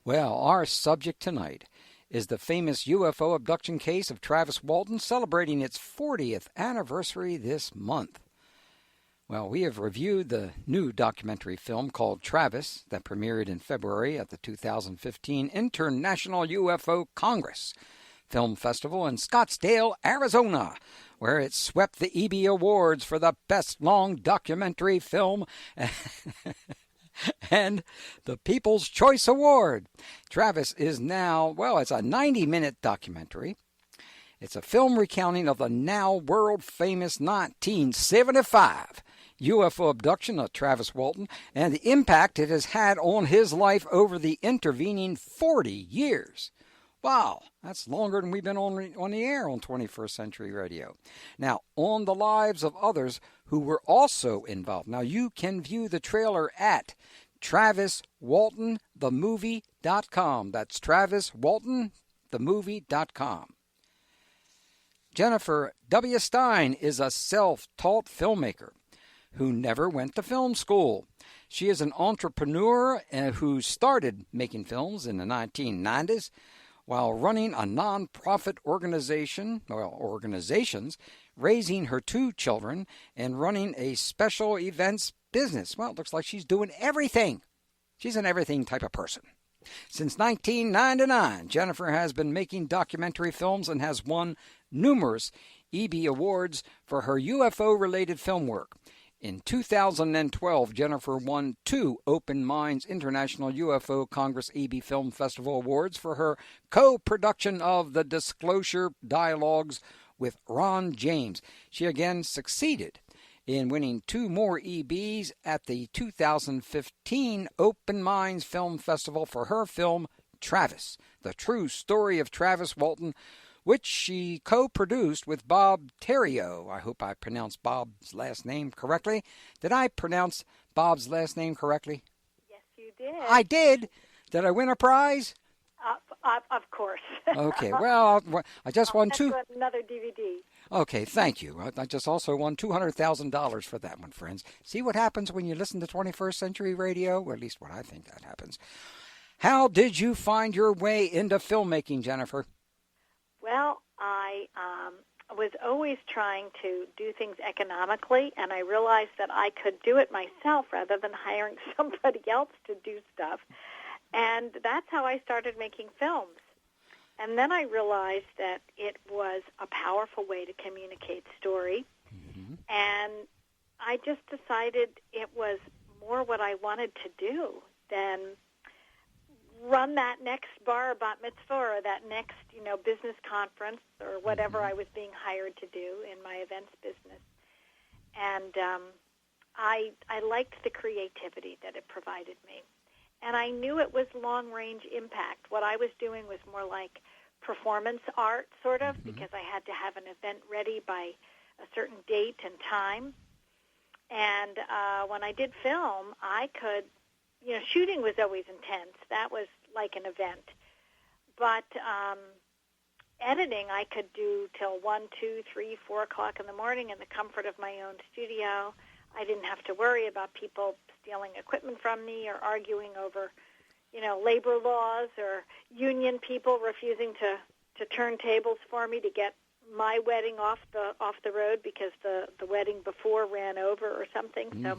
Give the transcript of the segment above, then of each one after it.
Well, our subject tonight is the famous UFO abduction case of Travis Walton, celebrating its 40th anniversary this month. Well, we have reviewed the new documentary film called Travis that premiered in February at the 2015 International UFO Congress Film Festival in Scottsdale, Arizona, where it swept the EB Awards for the Best Long Documentary Film and the People's Choice Award. Travis is now, well, it's a 90-minute documentary. It's a film recounting of the now world-famous 1975 UFO abduction of Travis Walton and the impact it has had on his life over the intervening 40 years. Wow, that's longer than we've been on the air on 21st Century Radio. Now, on the lives of others who were also involved. Now, you can view the trailer at TravisWaltonTheMovie.com. That's TravisWaltonTheMovie.com. Jennifer W. Stein is a self-taught filmmaker who never went to film school. She is an entrepreneur who started making films in the 1990s while running a non-profit organizations, raising her 2 children, and running a special events business. Well, it looks like she's doing everything. She's an everything type of person. Since 1999, Jennifer has been making documentary films and has won numerous EB Awards for her UFO-related film work. In 2012, Jennifer won 2 Open Minds International UFO Congress EB Film Festival Awards for her co-production of The Disclosure Dialogues with Ron James. She again succeeded in winning 2 more EBs at the 2015 Open Minds Film Festival for her film Travis, the true story of Travis Walton, which she co-produced with Bob Terrio. I hope I pronounced Bob's last name correctly. Did I pronounce Bob's last name correctly? Yes, you did. I did. Did I win a prize? Of course. Okay, well, I just won 2. Another DVD. Okay, thank you. I just also won $200,000 for that one, friends. See what happens when you listen to 21st Century Radio? Or at least what I think that happens. How did you find your way into filmmaking, Jennifer? Well, I was always trying to do things economically, and I realized that I could do it myself rather than hiring somebody else to do stuff. And that's how I started making films. And then I realized that it was a powerful way to communicate story. Mm-hmm. And I just decided it was more what I wanted to do than run that next bar bat mitzvah or that next, business conference or whatever I was being hired to do in my events business. And I liked the creativity that it provided me. And I knew it was long-range impact. What I was doing was more like performance art, sort of, because I had to have an event ready by a certain date and time. And when I did film, I could, shooting was always intense. That was like an event. But editing I could do till 1, 2, 3, 4 o'clock in the morning in the comfort of my own studio. I didn't have to worry about people stealing equipment from me or arguing over, labor laws or union people refusing to turn tables for me to get my wedding off the road because the wedding before ran over or something. Mm-hmm. So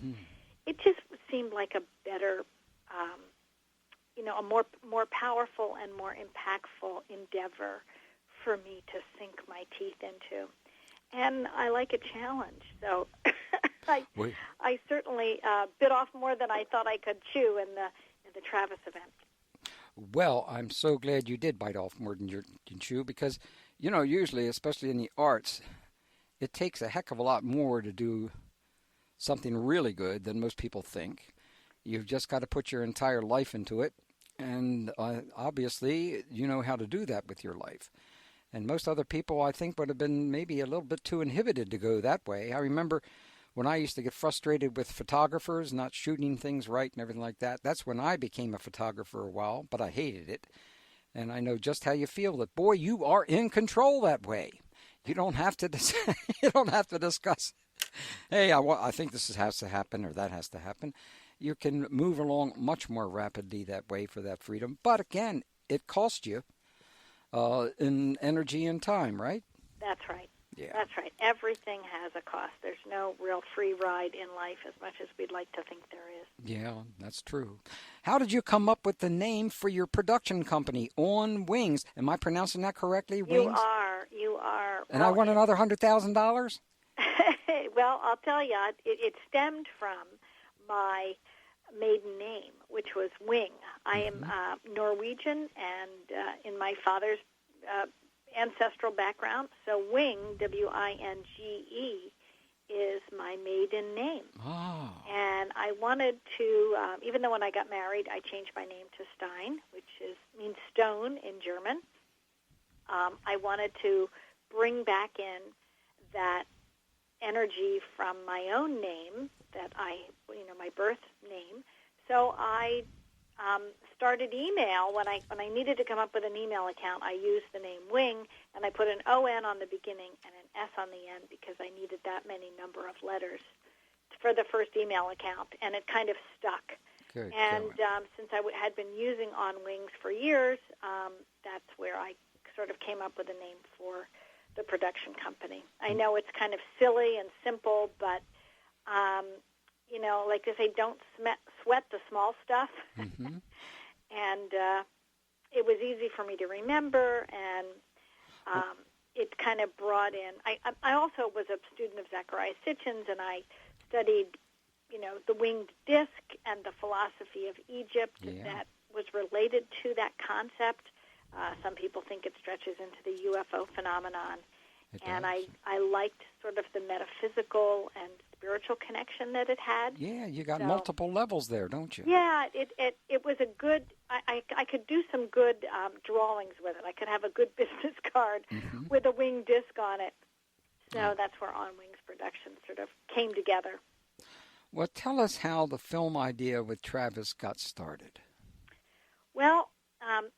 it just seemed like a better, a more powerful and more impactful endeavor for me to sink my teeth into. And I like a challenge, so I certainly bit off more than I thought I could chew in the Travis event. Well, I'm so glad you did bite off more than you can chew because, usually, especially in the arts, it takes a heck of a lot more to do something really good than most people think. You've just got to put your entire life into it, and obviously you know how to do that with your life. And most other people, I think, would have been maybe a little bit too inhibited to go that way. I remember when I used to get frustrated with photographers not shooting things right and everything like that. That's when I became a photographer a while, but I hated it. And I know just how you feel that, boy, you are in control that way. You don't have to you don't have to discuss, hey, I think this has to happen or that has to happen. you can move along much more rapidly that way for that freedom. But again, it costs you in energy and time, right? That's right. Yeah. That's right. Everything has a cost. There's no real free ride in life as much as we'd like to think there is. Yeah, that's true. How did you come up with the name for your production company, On Wings? Am I pronouncing that correctly? Wings? You are. And I won another $100,000? Well, I'll tell you, it stemmed from my maiden name, which was Wing. I am Norwegian, and in my father's ancestral background, so Wing, W-I-N-G-E, is my maiden name. Oh. And I wanted to, even though when I got married, I changed my name to Stein, which means stone in German. I wanted to bring back in that energy from my own name, that my birth name. So I started email. When I needed to come up with an email account, I used the name Wing, and I put an O-N on the beginning and an S on the end because I needed that many number of letters for the first email account, and it kind of stuck. Good. And since I had been using On Wings for years, that's where I sort of came up with a name for the production company. I know it's kind of silly and simple, but like they say, don't sweat the small stuff. Mm-hmm. And it was easy for me to remember, and it kind of brought in. I also was a student of Zecharia Sitchin's, and I studied, the winged disc and the philosophy of Egypt that was related to that concept. Some people think it stretches into the UFO phenomenon. And I liked sort of the metaphysical and spiritual connection that it had. Yeah, you got multiple levels there, don't you? Yeah, it was a good, I could do some good drawings with it. I could have a good business card with a winged disc on it. So that's where On Wings production sort of came together. Well, tell us how the film idea with Travis got started. Well,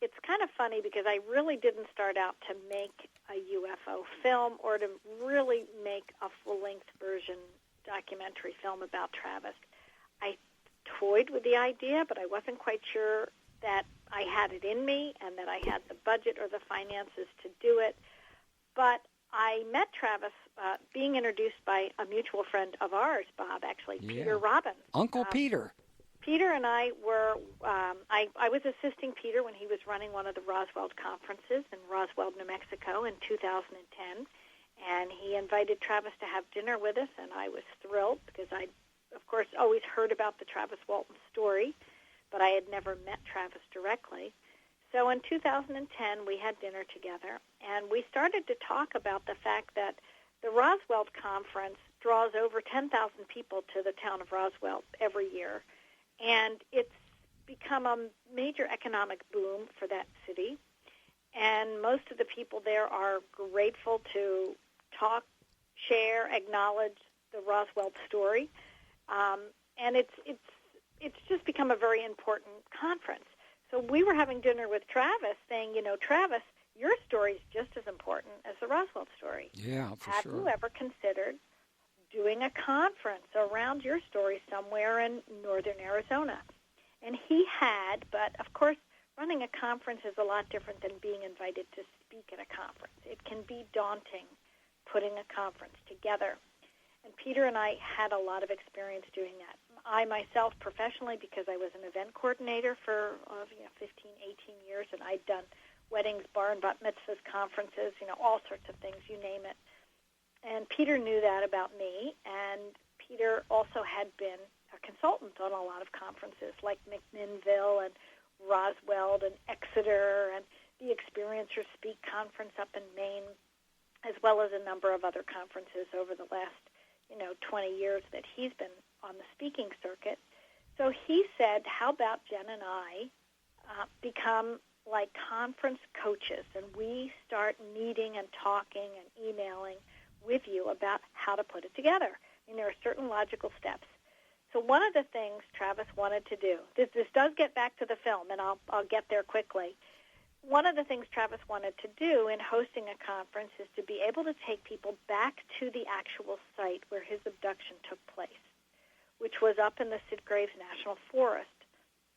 it's kind of funny because I really didn't start out to make a UFO film or to really make a full-length version documentary film about Travis. I toyed with the idea, but I wasn't quite sure that I had it in me and that I had the budget or the finances to do it. But I met Travis being introduced by a mutual friend of ours, Bob, actually, Peter Robbins. Uncle Peter. Peter and I were, I was assisting Peter when he was running one of the Roswell conferences in Roswell, New Mexico in 2010, and he invited Travis to have dinner with us, and I was thrilled because I, of course, always heard about the Travis Walton story, but I had never met Travis directly. So in 2010, we had dinner together, and we started to talk about the fact that the Roswell conference draws over 10,000 people to the town of Roswell every year. And it's become a major economic boom for that city. And most of the people there are grateful to talk, share, acknowledge the Roswell story. And it's just become a very important conference. So we were having dinner with Travis saying, Travis, your story is just as important as the Roswell story. Yeah, for sure. Have you ever considered doing a conference around your story somewhere in northern Arizona? And he had, but of course, running a conference is a lot different than being invited to speak at a conference. It can be daunting putting a conference together. And Peter and I had a lot of experience doing that. I myself professionally, because I was an event coordinator for 15, 18 years, and I'd done weddings, bar and bat mitzvahs, conferences, all sorts of things, you name it. And Peter knew that about me, and Peter also had been a consultant on a lot of conferences like McMinnville and Roswell and Exeter and the Experiencer Speak conference up in Maine, as well as a number of other conferences over the last 20 years that he's been on the speaking circuit. So he said, how about Jen and I become like conference coaches, and we start meeting and talking and emailing with you about how to put it together. And there are certain logical steps. So one of the things Travis wanted to do, this does get back to the film, and I'll get there quickly. One of the things Travis wanted to do in hosting a conference is to be able to take people back to the actual site where his abduction took place, which was up in the Sitgreaves National Forest.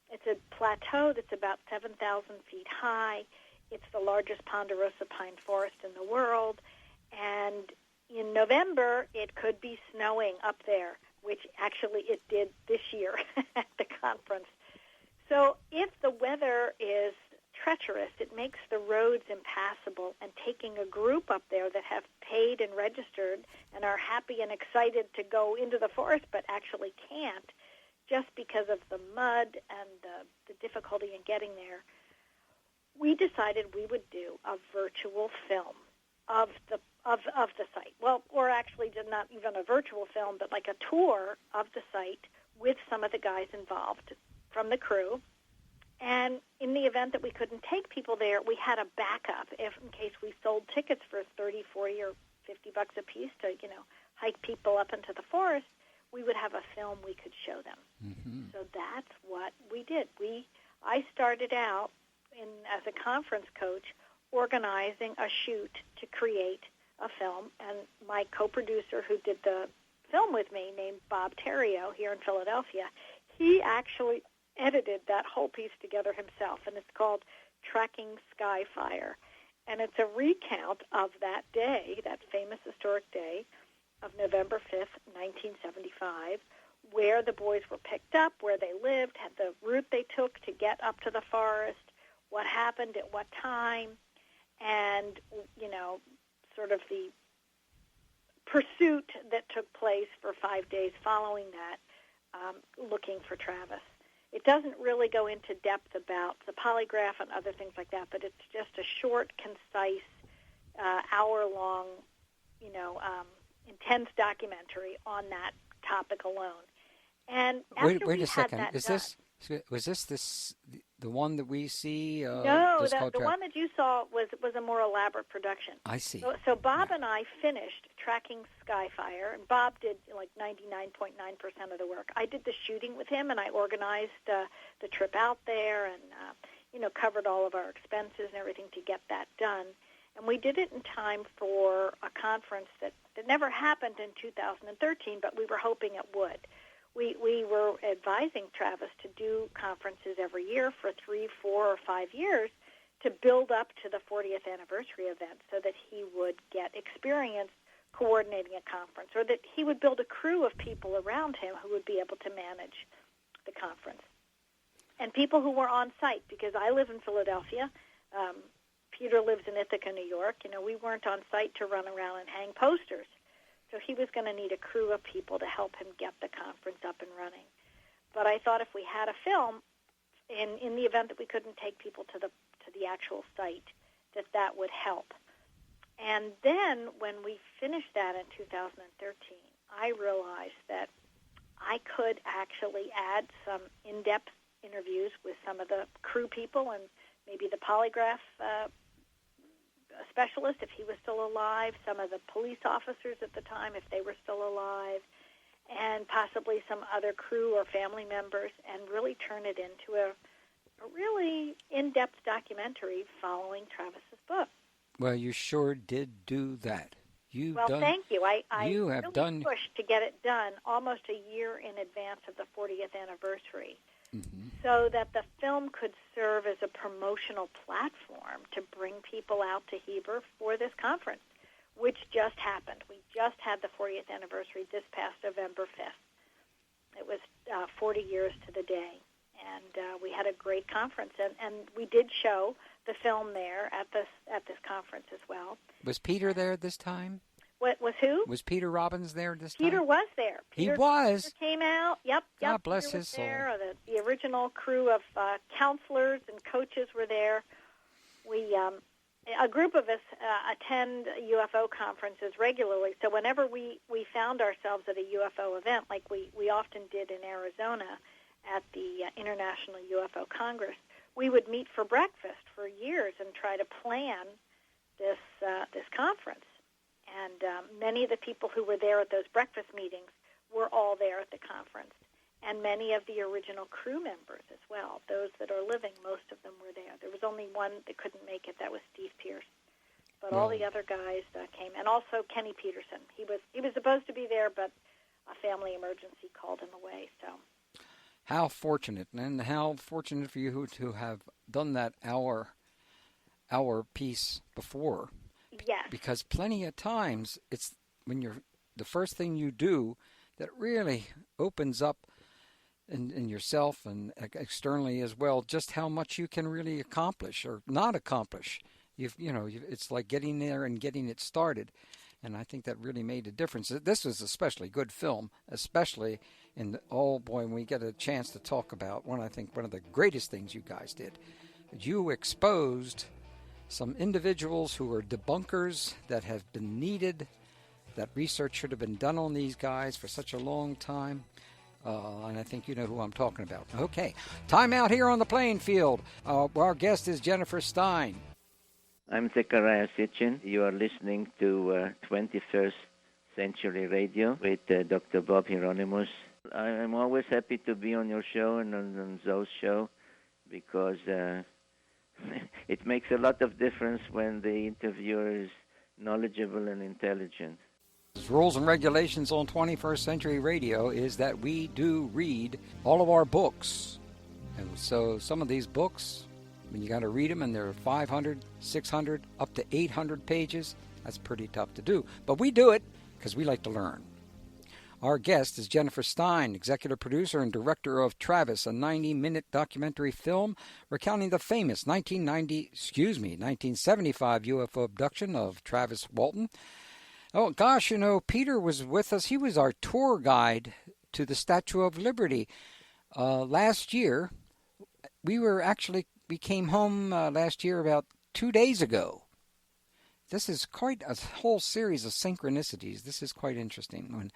It's a plateau that's about 7,000 feet high. It's the largest ponderosa pine forest in the world. And in November, it could be snowing up there, which actually it did this year at the conference. So if the weather is treacherous, it makes the roads impassable, and taking a group up there that have paid and registered and are happy and excited to go into the forest but actually can't just because of the mud and the difficulty in getting there, we decided we would do a virtual film of the site. Well, or actually not even a virtual film, but like a tour of the site with some of the guys involved from the crew. And in the event that we couldn't take people there, we had a backup in case we sold tickets for $30, $40, or $50 a piece to, hike people up into the forest. We would have a film we could show them. Mm-hmm. So that's what we did. I started out as a conference coach organizing a shoot to create a film, and my co-producer who did the film with me, named Bob Terrio here in Philadelphia, he actually edited that whole piece together himself, and it's called Tracking Skyfire. And it's a recount of that day, that famous historic day of November 5th, 1975, where the boys were picked up, where they lived, had the route they took to get up to the forest, what happened at what time, and, sort of the pursuit that took place for 5 days following that, looking for Travis. It doesn't really go into depth about the polygraph and other things like that, but it's just a short, concise, hour-long, intense documentary on that topic alone. And after wait a second. Was this the one that we see? No, the one that you saw was a more elaborate production. I see. So Bob and I finished Tracking Skyfire, and Bob did like 99.9% of the work. I did the shooting with him, and I organized the trip out there, and covered all of our expenses and everything to get that done. And we did it in time for a conference that never happened in 2013, but we were hoping it would. We were advising Travis to do conferences every year for 3, 4, or 5 years to build up to the 40th anniversary event so that he would get experience coordinating a conference, or that he would build a crew of people around him who would be able to manage the conference. And people who were on site, because I live in Philadelphia, Peter lives in Ithaca, New York. We weren't on site to run around and hang posters. So he was going to need a crew of people to help him get the conference up and running. But I thought if we had a film, in the event that we couldn't take people to the actual site, that would help. And then when we finished that in 2013, I realized that I could actually add some in-depth interviews with some of the crew people and maybe the polygraph specialist, if he was still alive, some of the police officers at the time, if they were still alive, and possibly some other crew or family members, and really turn it into a really in-depth documentary following Travis's book. Well, you sure did do that. Thank you. I have really pushed to get it done almost a year in advance of the 40th anniversary, so that the film could serve as a promotional platform to bring people out to Heber for this conference, which just happened. We just had the 40th anniversary this past November 5th. It was 40 years to the day, and we had a great conference, and we did show the film there at this conference as well. Was Peter there this time? What was who? Was Peter Robbins there this time? Peter was there. Peter came out. Yep. God bless Peter his soul. there. The original crew of counselors and coaches were there. A group of us attend UFO conferences regularly. So whenever we found ourselves at a UFO event, like we often did in Arizona at the International UFO Congress, we would meet for breakfast for years and try to plan this conference. And many of the people who were there at those breakfast meetings were all there at the conference. And many of the original crew members as well, those that are living, most of them were there. There was only one that couldn't make it. That was Steve Pierce. But all the other guys came. And also Kenny Peterson. He was supposed to be there, but a family emergency called him away. So, how fortunate, and how fortunate for you to have done that hour piece before. yes. Because plenty of times it's when you're the first thing you do that really opens up in yourself and externally as well, just how much you can really accomplish or not accomplish. It's like getting there and getting it started. And I think that really made a difference. This was especially good film, especially when we get a chance to talk about one of the greatest things you guys did. You exposed some individuals who are debunkers that have been needed, that research should have been done on these guys for such a long time. And I think you know who I'm talking about. Okay, time out here on the playing field. Our guest is Jennifer Stein. I'm Zechariah Sitchin. You are listening to 21st Century Radio with Dr. Bob Hieronimus. I'm always happy to be on your show and on Zoe's show because it makes a lot of difference when the interviewer is knowledgeable and intelligent. Rules and regulations on 21st Century Radio is that we do read all of our books. And so some of these books, when you got to read them and they're 500, 600, up to 800 pages, that's pretty tough to do. But we do it because we like to learn. Our guest is Jennifer Stein, executive producer and director of Travis, a 90-minute documentary film recounting the famous 1975 UFO abduction of Travis Walton. Oh, gosh, Peter was with us. He was our tour guide to the Statue of Liberty last year. We came home last year about 2 days ago. This is quite a whole series of synchronicities. This is quite interesting when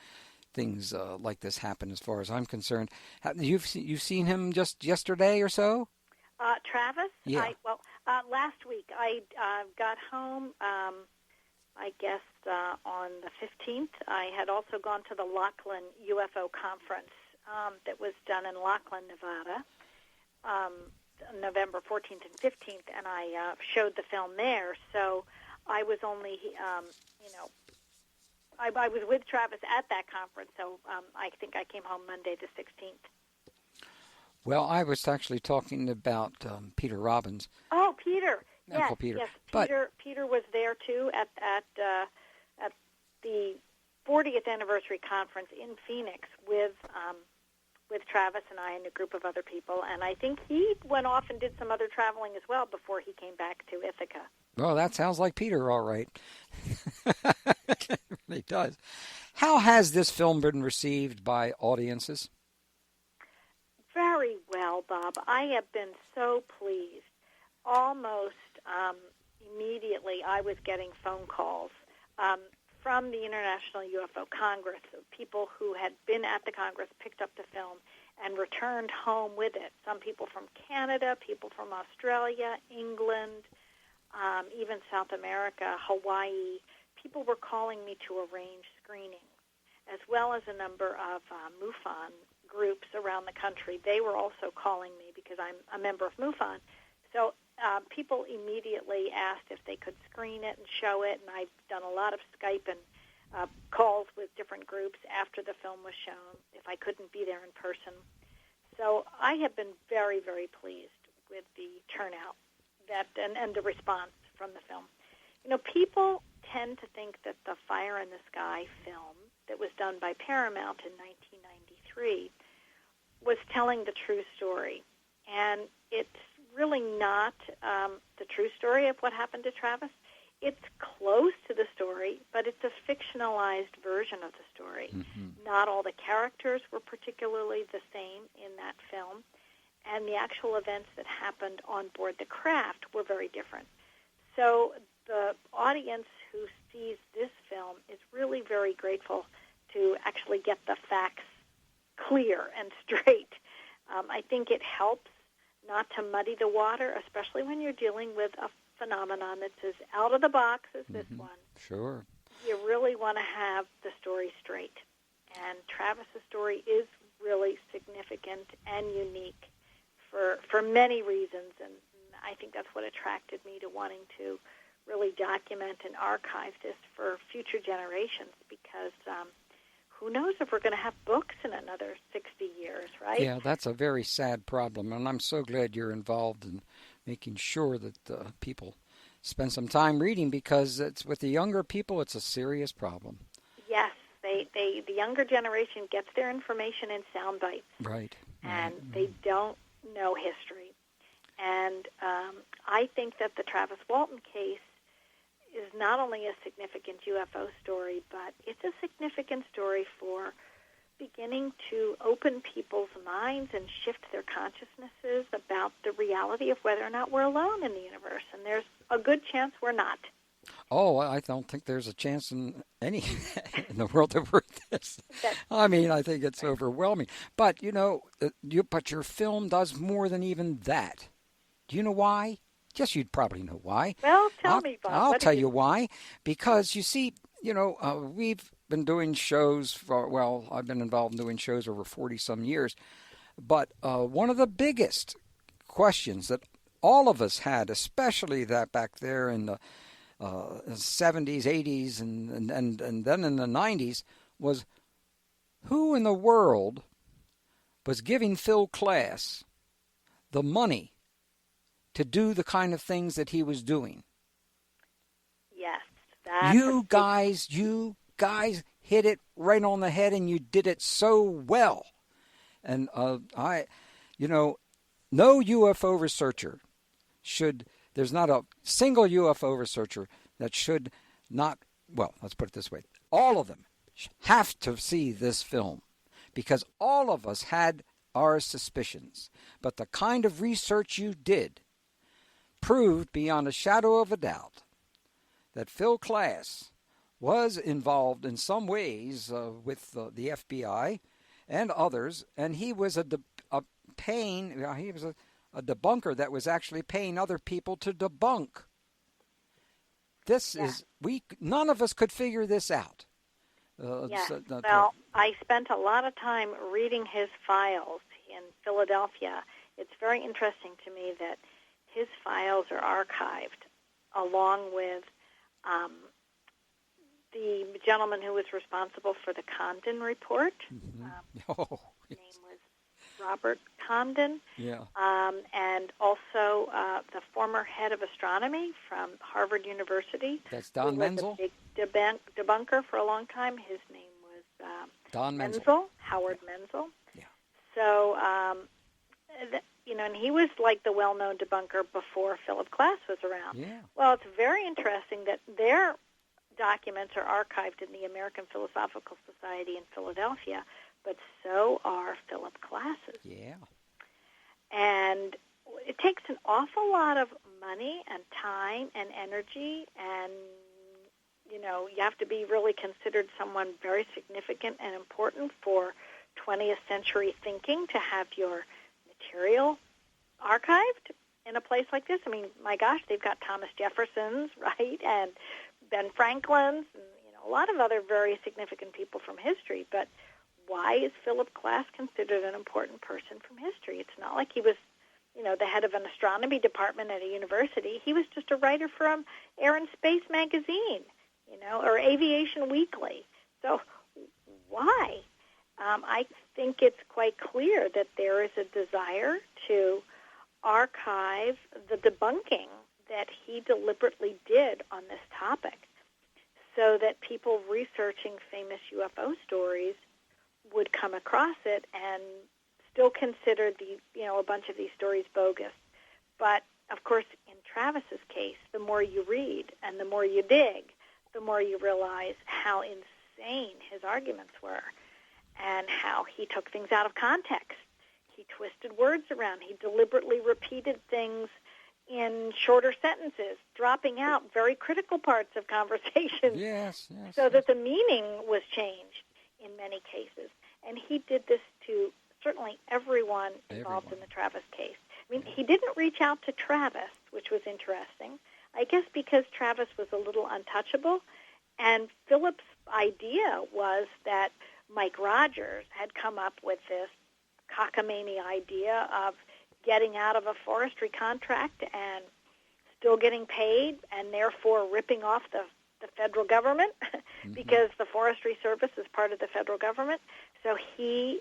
things like this happen as far as I'm concerned. You've seen him just yesterday or so? Travis? Yeah. Last week I got home, I guess, on the 15th. I had also gone to the Lachlan UFO Conference that was done in Lachlan, Nevada, November 14th and 15th, and I showed the film there. So I was only, I was with Travis at that conference, so I think I came home Monday the 16th. Well, I was actually talking about Peter Robbins. Oh, Peter. Uncle Peter. Yes, but Peter was there too at the 40th anniversary conference in Phoenix with Travis and I and a group of other people, and I think he went off and did some other traveling as well before he came back to Ithaca. Well, that sounds like Peter, all right. It really does. How has this film been received by audiences? Very well, Bob. I have been so pleased. Almost immediately, I was getting phone calls from the International UFO Congress of people who had been at the Congress, picked up the film, and returned home with it. Some people from Canada, people from Australia, England, even South America, Hawaii. People were calling me to arrange screenings, as well as a number of MUFON groups around the country. They were also calling me because I'm a member of MUFON. So people immediately asked if they could screen it and show it, and I've done a lot of Skype and calls with different groups after the film was shown if I couldn't be there in person. So I have been very, very pleased with the turnout and the response from the film. People tend to think that the Fire in the Sky film that was done by Paramount in 1993 was telling the true story, and it's really not the true story of what happened to Travis. It's close to the story, but it's a fictionalized version of the story. Mm-hmm. Not all the characters were particularly the same in that film, and the actual events that happened on board the craft were very different. So the audience who sees this film is really very grateful to actually get the facts clear and straight. I think it helps not to muddy the water, especially when you're dealing with a phenomenon that's as out of the box as this one. Sure. You really want to have the story straight. And Travis's story is really significant and unique for many reasons, and I think that's what attracted me to wanting to really document and archive this for future generations, because who knows if we're going to have books in another 60 years, right? Yeah, that's a very sad problem, and I'm so glad you're involved in making sure that people spend some time reading, because it's with the younger people, it's a serious problem. Yes, the younger generation gets their information in sound bites. Right. And they don't know history. And I think that the Travis Walton case is not only a significant UFO story, but it's a significant story for beginning to open people's minds and shift their consciousnesses about the reality of whether or not we're alone in the universe. And there's a good chance we're not. Oh, I don't think there's a chance in any in the world of this. I mean, I think it's overwhelming. But but your film does more than even that. Do you know why? Yes, you'd probably know why. Well, tell me, Bob. I'll tell you why. Because you see, we've been doing shows I've been involved in doing shows over 40-some years. But one of the biggest questions that all of us had, especially that back there in the 70s, 80s, and then in the 90s, was who in the world was giving Phil Klass the money to do the kind of things that he was doing? Yes. You guys hit it right on the head, and you did it so well. And no UFO researcher there's not a single UFO researcher that should not, let's put it this way. All of them have to see this film, because all of us had our suspicions. But the kind of research you did proved beyond a shadow of a doubt that Phil Klass was involved in some ways with the FBI and others, and he was a debunker that was actually paying other people to debunk. None of us could figure this out. I spent a lot of time reading his files in Philadelphia. It's very interesting to me that his files are archived along with the gentleman who was responsible for the Condon report. His name was Robert Condon. Yeah. And also the former head of astronomy from Harvard University. That's Don Menzel. Who was a big debunker for a long time. His name was Don Menzel. Howard Menzel. Yeah. So, and he was like the well-known debunker before Philip Klass was around. Yeah. Well, it's very interesting that their documents are archived in the American Philosophical Society in Philadelphia, but so are Philip Klass's. Yeah. And it takes an awful lot of money and time and energy, and, you have to be really considered someone very significant and important for 20th century thinking to have your material archived in a place like this. I mean, my gosh, they've got Thomas Jefferson's, right, and Ben Franklin's, and, a lot of other very significant people from history, but why is Philip Klass considered an important person from history? It's not like he was, the head of an astronomy department at a university. He was just a writer from Air and Space magazine, or Aviation Weekly. So why? I think it's quite clear that there is a desire to archive the debunking that he deliberately did on this topic so that people researching famous UFO stories would come across it and still consider a bunch of these stories bogus. But, of course, in Travis's case, the more you read and the more you dig, the more you realize how insane his arguments were and how he took things out of context. He twisted words around. He deliberately repeated things in shorter sentences, dropping out very critical parts of conversations so that the meaning was changed in many cases. And he did this to certainly everyone involved in the Travis case. I mean, he didn't reach out to Travis, which was interesting, I guess because Travis was a little untouchable. And Philip's idea was that Mike Rogers had come up with this cockamamie idea of getting out of a forestry contract and still getting paid and therefore ripping off the the federal government because the Forestry Service is part of the federal government. So he,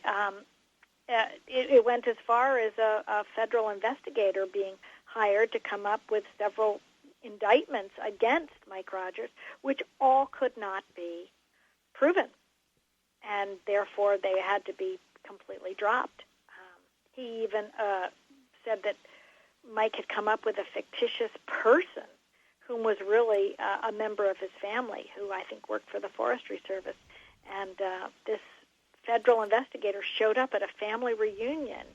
it went as far as a federal investigator being hired to come up with several indictments against Mike Rogers, which all could not be proven, and therefore they had to be completely dropped. He even said that Mike had come up with a fictitious person whom was really a member of his family, who I think worked for the Forestry Service. And this federal investigator showed up at a family reunion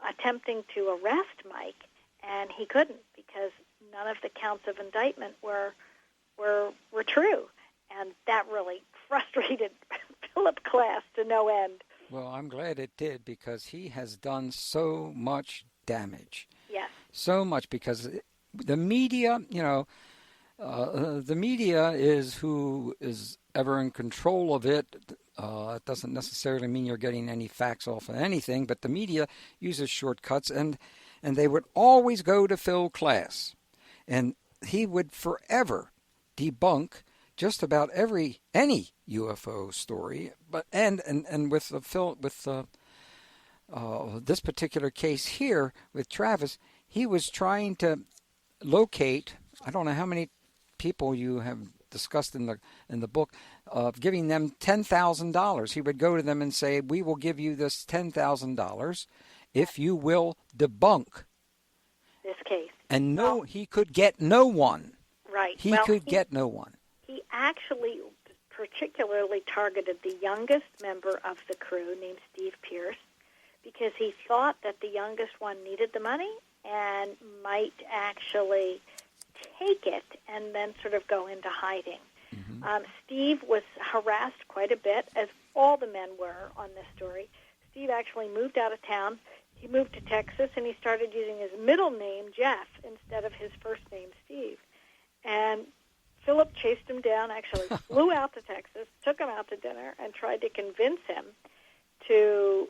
attempting to arrest Mike, and he couldn't because none of the counts of indictment were true. And that really frustrated Philip Glass to no end. Well, I'm glad it did, because he has done so much damage. Yes. So much, because the media, the media is who is ever in control of it. It doesn't necessarily mean you're getting any facts off of anything, but the media uses shortcuts, and they would always go to Phil Glass, and he would forever debunk just about any UFO story. But and with this particular case here with Travis, he was trying to locate, I don't know how many people you have discussed in the book, of giving them $10,000. He would go to them and say, "We will give you this $10,000 if you will debunk this case." And he could get no one. Right. He could get no one. He actually particularly targeted the youngest member of the crew, named Steve Pierce, because he thought that the youngest one needed the money and might actually take it and then sort of go into hiding. Mm-hmm. Steve was harassed quite a bit, as all the men were on this story. Steve actually moved out of town. He moved to Texas, and he started using his middle name, Jeff, instead of his first name, Steve. And Philip chased him down, actually flew out to Texas, took him out to dinner, and tried to convince him to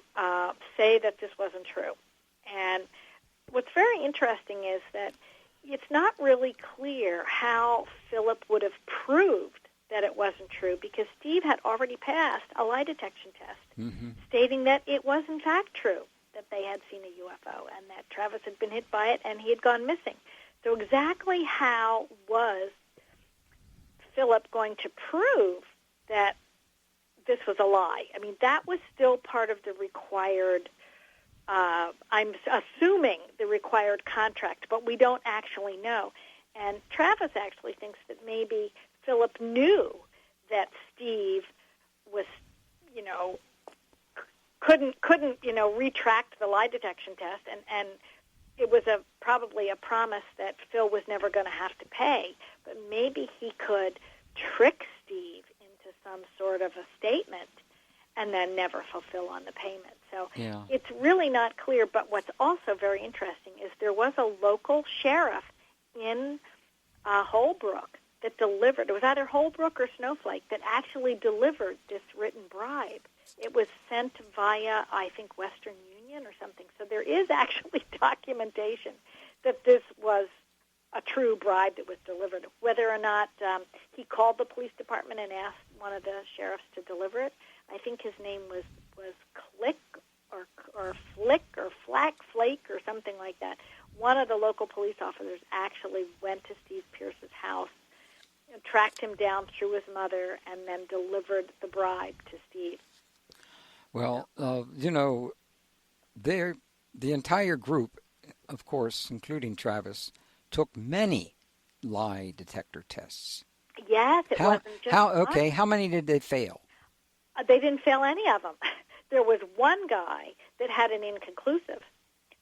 say that this wasn't true. And what's very interesting is that it's not really clear how Philip would have proved that it wasn't true, because Steve had already passed a lie detection test stating that it was in fact true that they had seen a UFO and that Travis had been hit by it and he had gone missing. So exactly how was Philip going to prove that this was a lie? I mean, that was still part of the required, I'm assuming, the required contract, but we don't actually know. And Travis actually thinks that maybe Philip knew that Steve was, couldn't retract the lie detection test, and it was probably a promise that Phil was never going to have to pay, but maybe he could trick Steve into some sort of a statement and then never fulfill on the payment. So It's really not clear, but what's also very interesting is there was a local sheriff in Holbrook that delivered, it was either Holbrook or Snowflake, that actually delivered this written bribe. It was sent via, I think, Western Union or something. So there is actually documentation that this was a true bribe that was delivered. Whether or not he called the police department and asked one of the sheriffs to deliver it, I think his name was Click or Flick or Flake or something like that. One of the local police officers actually went to Steve Pierce's house, tracked him down through his mother, and then delivered the bribe to Steve. Well, the entire group, of course, including Travis, took many lie detector tests. Yes, it wasn't just one. Okay, how many did they fail? They didn't fail any of them. There was one guy that had an inconclusive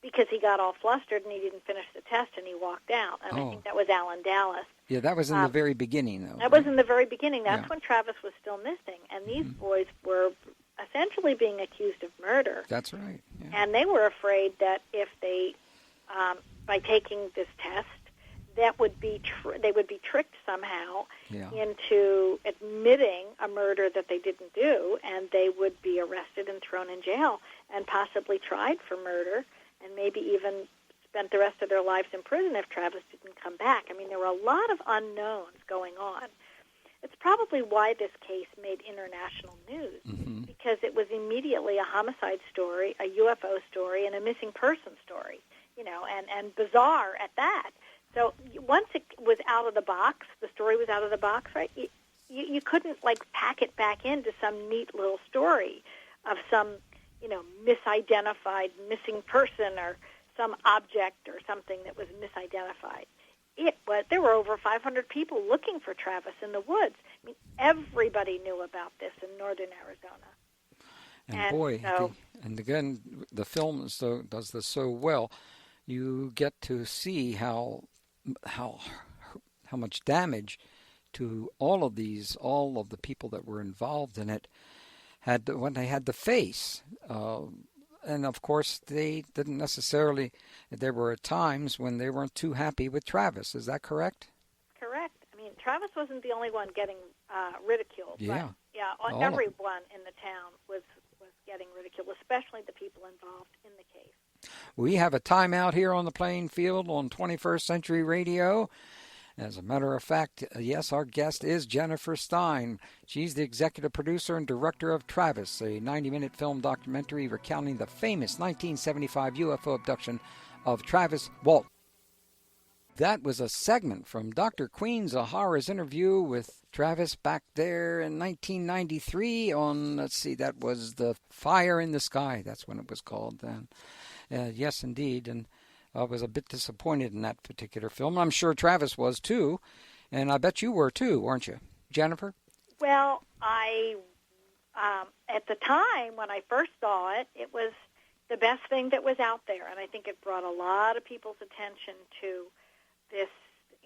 because he got all flustered and he didn't finish the test and he walked out. And I think that was Alan Dallas. Yeah, that was in the very beginning, though. That was in the very beginning. That's when Travis was still missing. And these boys were essentially being accused of murder. That's right. Yeah. And they were afraid that if they, by taking this test, that would be they would be tricked somehow into admitting a murder that they didn't do, and they would be arrested and thrown in jail and possibly tried for murder and maybe even spent the rest of their lives in prison if Travis didn't come back. I mean, there were a lot of unknowns going on. It's probably why this case made international news, because it was immediately a homicide story, a UFO story, and a missing person story, and bizarre at that. So once it was out of the box, the story was out of the box, right? You couldn't, pack it back into some neat little story of some, misidentified missing person or some object or something that was misidentified. There were over 500 people looking for Travis in the woods. I mean, everybody knew about this in northern Arizona. And again, the film does this so well. You get to see how much damage to all of the people that were involved in it when they had to face. And of course, they didn't necessarily. There were times when they weren't too happy with Travis. Is that correct? Correct. I mean, Travis wasn't the only one getting ridiculed. Yeah. But, everyone in the town was getting ridiculed, especially the people involved in the case. We have a timeout here on the playing field on 21st Century Radio. As a matter of fact, yes, our guest is Jennifer Stein. She's the executive producer and director of Travis, a 90-minute film documentary recounting the famous 1975 UFO abduction of Travis Walton. That was a segment from Dr. Queen Zahara's interview with Travis back there in 1993 on, that was The Fire in the Sky. That's when it was called then. Yes, indeed. And I was a bit disappointed in that particular film. I'm sure Travis was too, and I bet you were too, weren't you, Jennifer? Well, at the time when I first saw it, it was the best thing that was out there, and I think it brought a lot of people's attention to this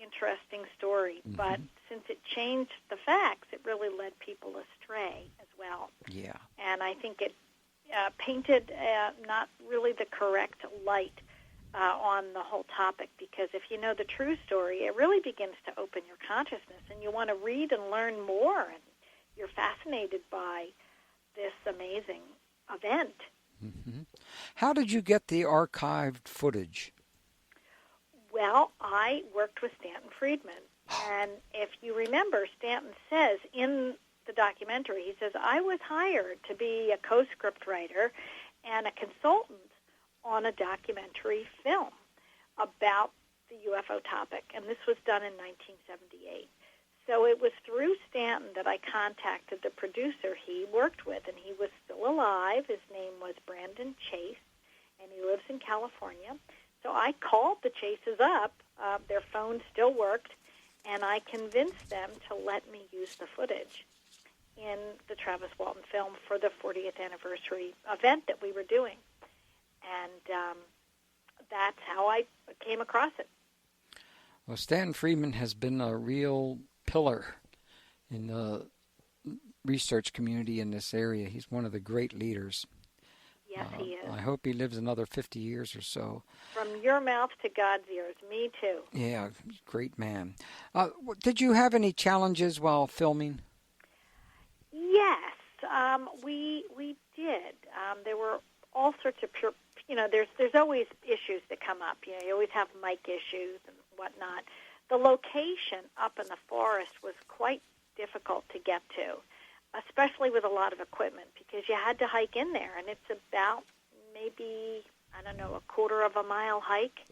interesting story. But since it changed the facts, it really led people astray as well. Yeah. And I think it painted not really the correct light on the whole topic, because if you know the true story, it really begins to open your consciousness, and you want to read and learn more, and you're fascinated by this amazing event. How did you get the archived footage? Well, I worked with Stanton Friedman, and if you remember, Stanton says in the documentary, he says, I was hired to be a co-script writer and a consultant on a documentary film about the UFO topic, and this was done in 1978. So it was through Stanton that I contacted the producer he worked with, and he was still alive. His name was Brandon Chase, and he lives in California. So I called the Chases up. Their phone still worked, and I convinced them to let me use the footage in the Travis Walton film for the 40th anniversary event that we were doing. And that's how I came across it. Well, Stan Friedman has been a real pillar in the research community in this area. He's one of the great leaders. Yes, he is. I hope he lives another 50 years or so. From your mouth to God's ears. Me too. Yeah, great man. Did you have any challenges while filming? Yes, we did. There were all sorts of there's always issues that come up. You always have mic issues and whatnot. The location up in the forest was quite difficult to get to, especially with a lot of equipment, because you had to hike in there, and it's about maybe, a quarter of a mile hike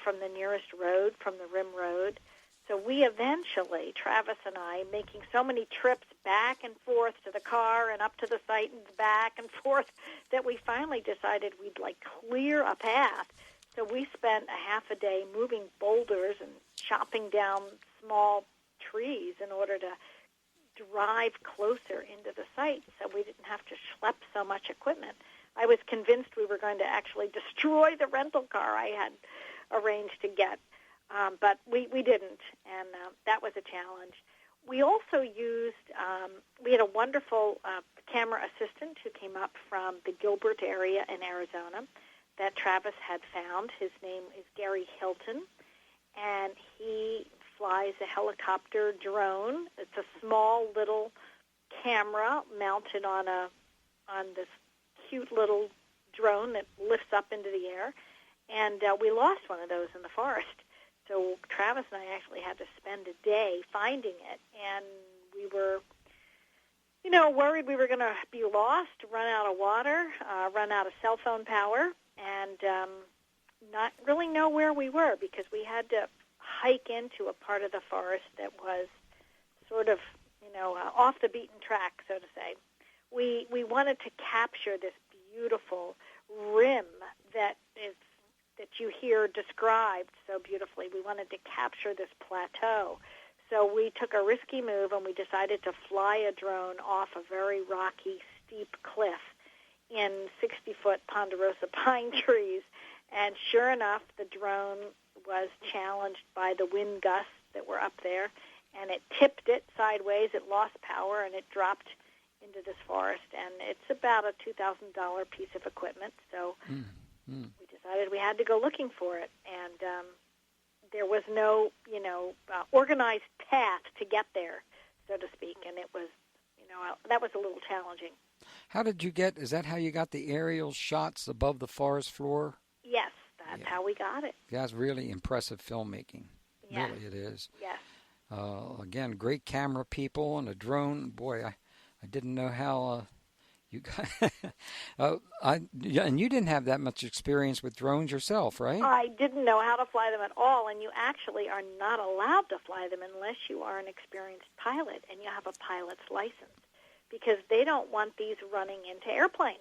from the nearest road, from the rim road. So we eventually, Travis and I, making so many trips back and forth to the car and up to the site and back and forth, that we finally decided we'd clear a path. So we spent a half a day moving boulders and chopping down small trees in order to drive closer into the site so we didn't have to schlep so much equipment. I was convinced we were going to actually destroy the rental car I had arranged to get. But we didn't, and that was a challenge. We also used, we had a wonderful camera assistant who came up from the Gilbert area in Arizona that Travis had found. His name is Gary Hilton, and he flies a helicopter drone. It's a small little camera mounted on this cute little drone that lifts up into the air, and we lost one of those in the forest. So Travis and I actually had to spend a day finding it, and we were, worried we were going to be lost, run out of water, run out of cell phone power, and not really know where we were because we had to hike into a part of the forest that was sort of, off the beaten track, so to say. We wanted to capture this beautiful rim that you hear described so beautifully. We wanted to capture this plateau. So we took a risky move and we decided to fly a drone off a very rocky, steep cliff in 60-foot ponderosa pine trees. And sure enough, the drone was challenged by the wind gusts that were up there, and it tipped it sideways. It lost power, and it dropped into this forest. And it's about a $2,000 piece of equipment. So we decided we had to go looking for it. And there was no, organized path to get there, so to speak. And it was, that was a little challenging. How did you is that how you got the aerial shots above the forest floor? Yes, that's how we got it. That's really impressive filmmaking. Yes. Really, it is. Yes. Again, great camera people and a drone. Boy, I didn't know how you got. And you didn't have that much experience with drones yourself, right? I didn't know how to fly them at all, and you actually are not allowed to fly them unless you are an experienced pilot and you have a pilot's license, because they don't want these running into airplanes.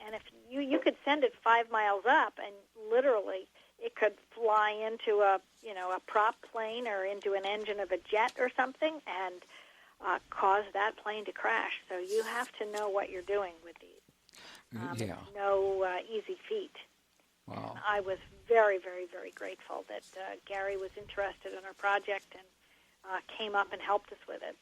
And if you could send it 5 miles up, and literally it could fly into a prop plane or into an engine of a jet or something, and cause that plane to crash. So you have to know what you're doing with these. It's no easy feat. Wow. And I was very, very, very grateful that Gary was interested in our project and came up and helped us with it.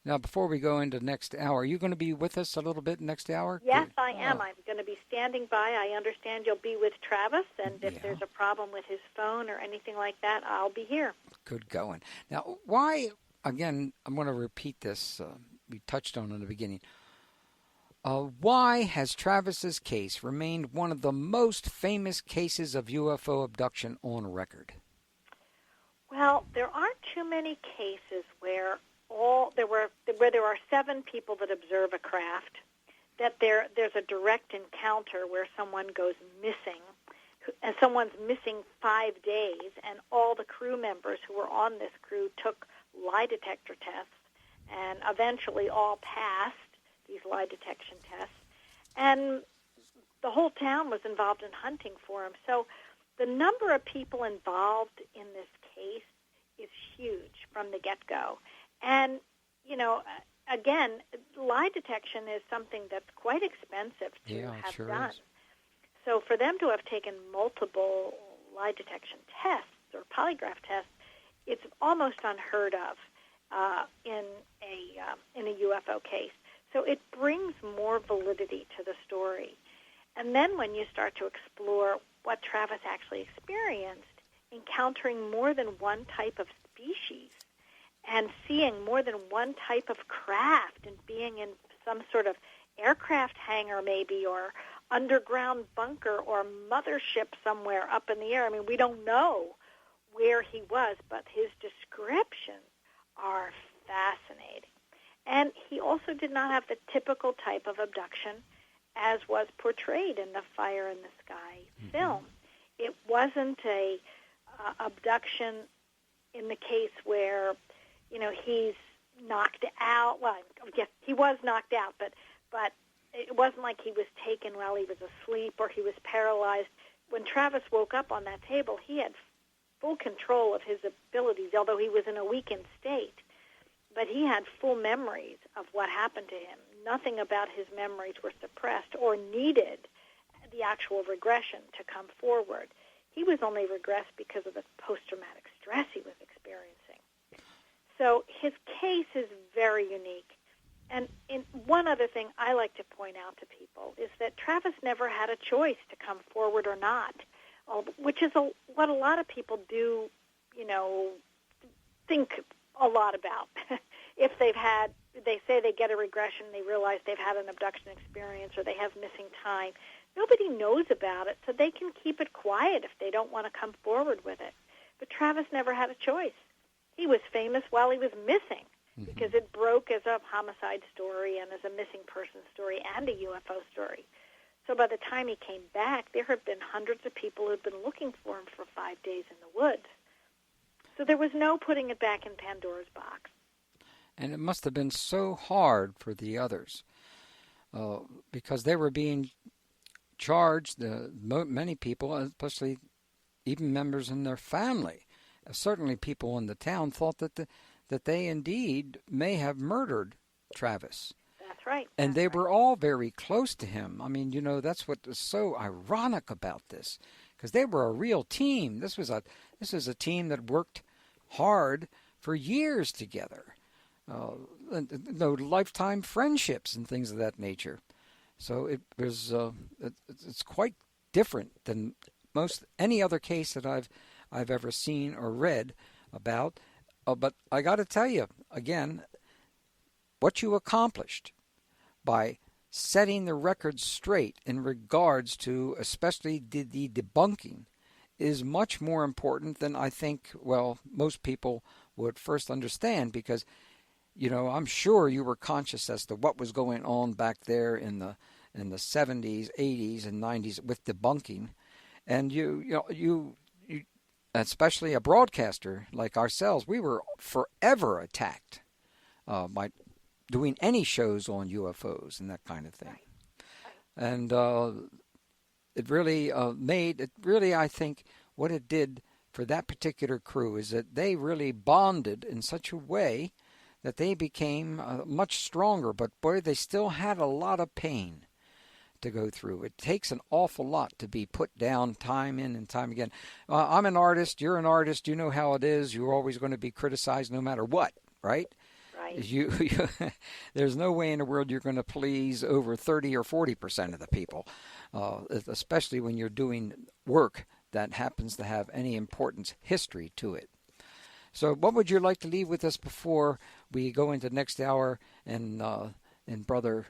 Now, before we go into next hour, are you going to be with us a little bit next hour? Yes, I am. I'm going to be standing by. I understand you'll be with Travis, and if there's a problem with his phone or anything like that, I'll be here. Good going. Now, why, again, I'm going to repeat this. We touched on it in the beginning. Why has Travis's case remained one of the most famous cases of UFO abduction on record? Well, there aren't too many cases where there are 7 people that observe a craft, that there's a direct encounter where someone goes missing, and someone's missing 5 days, and all the crew members who were on this crew took lie detector tests, and eventually all passed these lie detection tests, and the whole town was involved in hunting for him. So the number of people involved in this case is huge from the get-go. And, again, lie detection is something that's quite expensive to have done. Is. So for them to have taken multiple lie detection tests or polygraph tests, it's almost unheard of in a UFO case. So it brings more validity to the story. And then when you start to explore what Travis actually experienced, encountering more than one type of species, and seeing more than one type of craft, and being in some sort of aircraft hangar maybe, or underground bunker, or mothership somewhere up in the air. I mean, we don't know where he was, but his descriptions are fascinating. And he also did not have the typical type of abduction as was portrayed in the Fire in the Sky film. It wasn't a abduction in the case where, he's knocked out. Well, yes, he was knocked out, but it wasn't like he was taken while he was asleep or he was paralyzed. When Travis woke up on that table, he had full control of his abilities, although he was in a weakened state. But he had full memories of what happened to him. Nothing about his memories were suppressed or needed the actual regression to come forward. He was only regressed because of the post-traumatic stress he was experiencing. So his case is very unique. And one other thing I like to point out to people is that Travis never had a choice to come forward or not, which is what a lot of people do, think a lot about. If they say they get a regression, they realize they've had an abduction experience or they have missing time. Nobody knows about it, so they can keep it quiet if they don't want to come forward with it. But Travis never had a choice. He was famous while he was missing. because it broke as a homicide story and as a missing person story and a UFO story. So by the time he came back, there had been hundreds of people who had been looking for him for 5 days in the woods. So there was no putting it back in Pandora's box. And it must have been so hard for the others because they were being charged, many people, especially even members in their family, certainly people in the town, thought that they indeed may have murdered Travis. That's right. And they were all very close to him. I mean, that's what was so ironic about this, because they were a real team. This was a team that worked hard for years together. Lifetime friendships and things of that nature. So it was it's quite different than any other case that I've ever seen or read about. But I got to tell you again, what you accomplished by setting the record straight in regards to especially the debunking is much more important than I think most people would first understand, because I'm sure you were conscious as to what was going on back there in the 70s, 80s, and 90s with debunking, and you especially a broadcaster like ourselves, we were forever attacked by doing any shows on UFOs and that kind of thing, and it really I think what it did for that particular crew is that they really bonded in such a way that they became much stronger, but boy, they still had a lot of pain to go through. It takes an awful lot to be put down time in and time again. I'm an artist, you're an artist, you know how it is. You're always going to be criticized no matter what, right? Right. There's no way in the world you're going to please over 30 or 40% of the people, especially when you're doing work that happens to have any importance, history to it. So what would you like to leave with us before we go into next hour and brother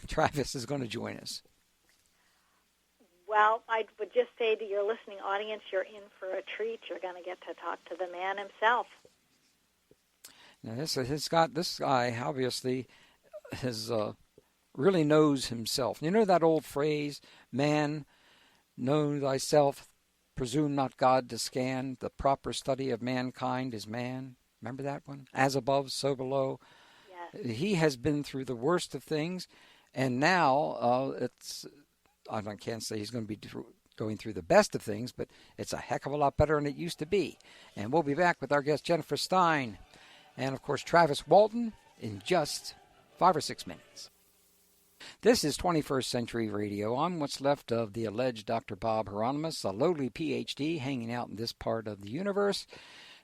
Travis is going to join us? Well, I would just say to your listening audience, you're in for a treat. You're going to get to talk to the man himself. Now, this guy obviously really knows himself. You know that old phrase, man, know thyself, presume not God to scan, the proper study of mankind is man. Remember that one? As above, so below. Yes. He has been through the worst of things, and now I can't say he's going to be going through the best of things, but it's a heck of a lot better than it used to be. And we'll be back with our guest, Jennifer Stein, and, of course, Travis Walton in just 5 or 6 minutes. This is 21st Century Radio. I'm what's left of the alleged Dr. Bob Hieronimus, a lowly Ph.D. hanging out in this part of the universe.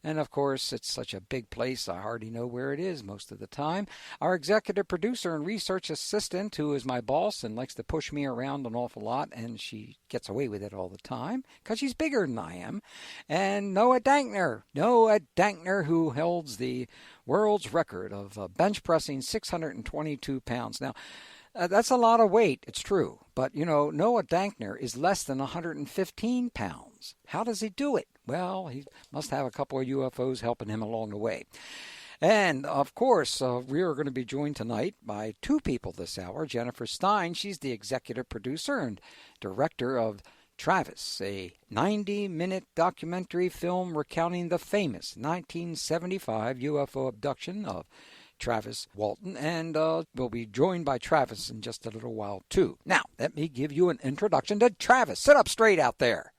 And, of course, it's such a big place, I hardly know where it is most of the time. Our executive producer and research assistant, who is my boss and likes to push me around an awful lot, and she gets away with it all the time because she's bigger than I am. And Noah Dankner, who holds the world's record of bench pressing 622 pounds. Now, that's a lot of weight, it's true. But, Noah Dankner is less than 115 pounds. How does he do it? Well, he must have a couple of UFOs helping him along the way. And, of course, we are going to be joined tonight by 2 people this hour. Jennifer Stein, she's the executive producer and director of Travis, a 90-minute documentary film recounting the famous 1975 UFO abduction of Travis Walton, and we'll be joined by Travis in just a little while, too. Now, let me give you an introduction to Travis. Sit up straight out there.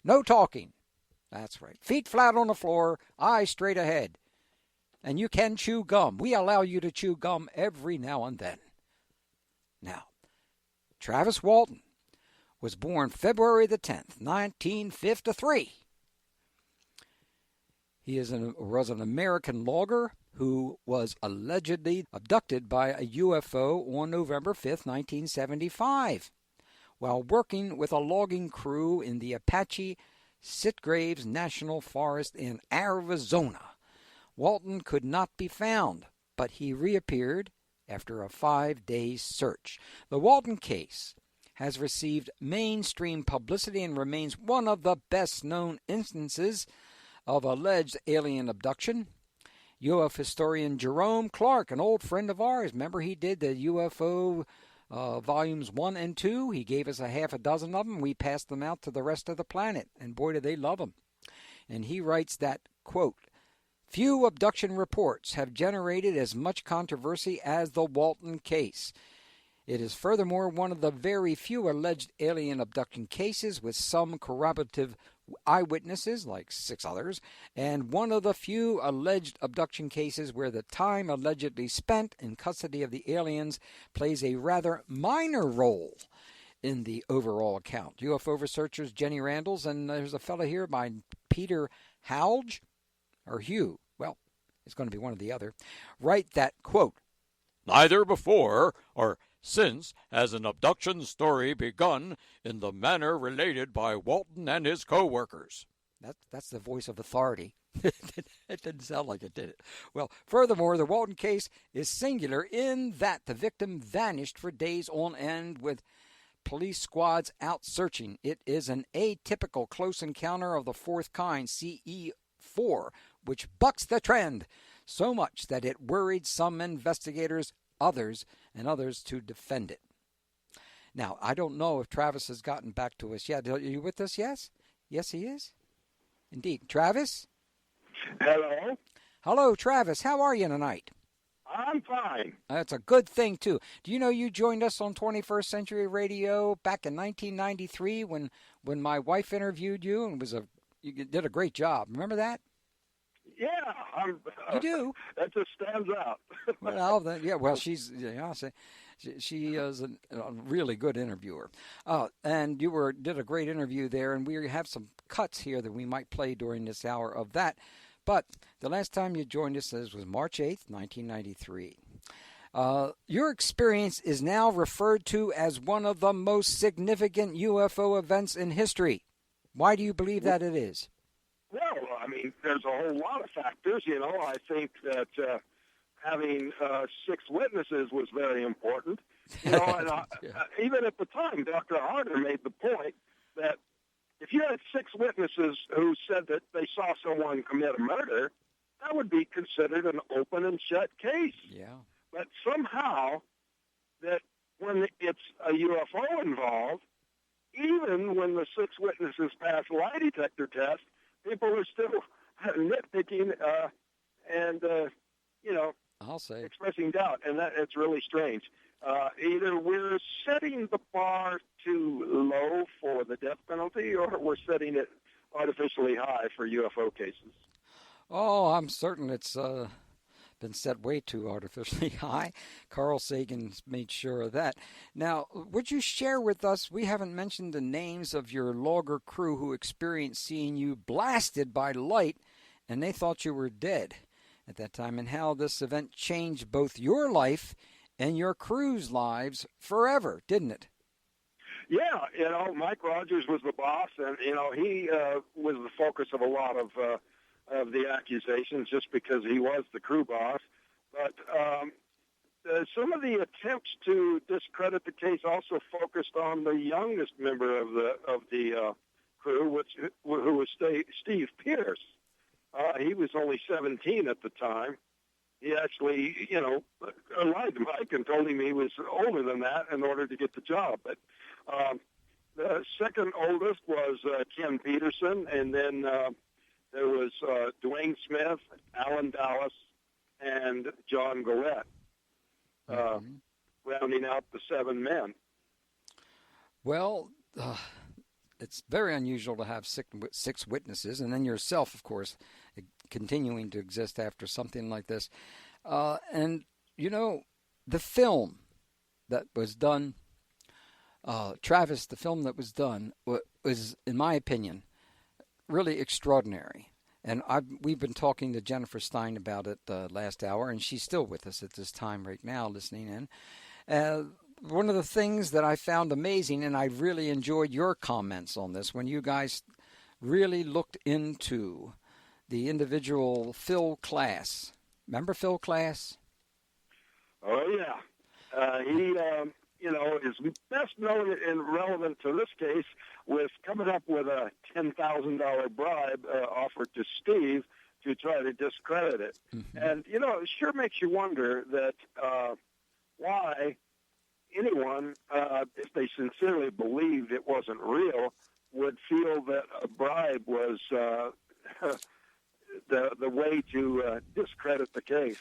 No talking. That's right. Feet flat on the floor, eyes straight ahead. And you can chew gum. We allow you to chew gum every now and then. Now, Travis Walton was born February the 10th, 1953. He was an American logger who was allegedly abducted by a UFO on November 5th, 1975, while working with a logging crew in the Apache-Sitgreaves National Forest in Arizona. Walton could not be found, but he reappeared after a 5-day search. The Walton case has received mainstream publicity and remains one of the best-known instances of alleged alien abduction. UFO historian Jerome Clark, an old friend of ours. Remember, he did the UFO volumes 1 and 2. He gave us a half a dozen of them. We passed them out to the rest of the planet, and boy, do they love them. And he writes that, quote, few abduction reports have generated as much controversy as the Walton case. It is furthermore one of the very few alleged alien abduction cases with some corroborative eyewitnesses, like 6 others, and one of the few alleged abduction cases where the time allegedly spent in custody of the aliens plays a rather minor role in the overall account. UFO researchers Jenny Randalls, and there's a fellow here by Peter Hauge, or Hugh, well, it's going to be one or the other, write that, quote, neither before or since has an abduction story begun in the manner related by Walton and his co-workers. That's the voice of authority. It didn't sound like it, did it? Well, furthermore, the Walton case is singular in that the victim vanished for days on end with police squads out searching. It is an atypical close encounter of the fourth kind, CE4, which bucks the trend so much that it worried some investigators, others to defend it. Now, I don't know if Travis has gotten back to us yet. Are you with us? Yes? Yes, he is. Indeed. Travis? Hello. Hello, Travis. How are you tonight? I'm fine. That's a good thing, too. Do you know you joined us on 21st Century Radio back in 1993 when my wife interviewed you and you did a great job. Remember that? Yeah, you do. That just stands out. Well, then, yeah. Well, she is a really good interviewer, and you did a great interview there. And we have some cuts here that we might play during this hour of that. But the last time you joined us was March 8th, 1993. Your experience is now referred to as one of the most significant UFO events in history. Why do you believe that it is? Well, I mean, there's a whole lot of factors. I think that having 6 witnesses was very important. And even at the time, Dr. Harder made the point that if you had 6 witnesses who said that they saw someone commit a murder, that would be considered an open and shut case. Yeah. But somehow, that when it's a UFO involved, even when the 6 witnesses pass lie detector tests, people are still nitpicking and I'll say expressing doubt, and it's really strange. Either we're setting the bar too low for the death penalty, or we're setting it artificially high for UFO cases. Oh, I'm certain it's been set way too artificially high. Carl Sagan's made sure of that. Now, would you share with us, we haven't mentioned the names of your logger crew who experienced seeing you blasted by light and they thought you were dead at that time, and how this event changed both your life and your crew's lives forever, didn't it? Yeah, Mike Rogers was the boss, and, he was the focus of a lot of the accusations just because he was the crew boss. But some of the attempts to discredit the case also focused on the youngest member of the crew, who was Steve Pierce. He was only 17 at the time. He actually, lied to Mike and told him he was older than that in order to get the job. But the second oldest was Ken Peterson, and then there was Dwayne Smith, Alan Dallas, and John Goret, rounding out the 7 men. Well, it's very unusual to have 6 witnesses, and then yourself, of course, continuing to exist after something like this. And, the film that was done, Travis, the film that was done was, in my opinion, really extraordinary. And we've been talking to Jennifer Stein about it last hour, and she's still with us at this time right now listening in. One of the things that I found amazing, and I really enjoyed your comments on this, when you guys really looked into the individual Phil Class. Remember Phil Class? Oh, yeah. He, is best known and relevant to this case with coming up with a $10,000 bribe offered to Steve to try to discredit it. Mm-hmm. And, it sure makes you wonder that why anyone, if they sincerely believed it wasn't real, would feel that a bribe was the way to discredit the case.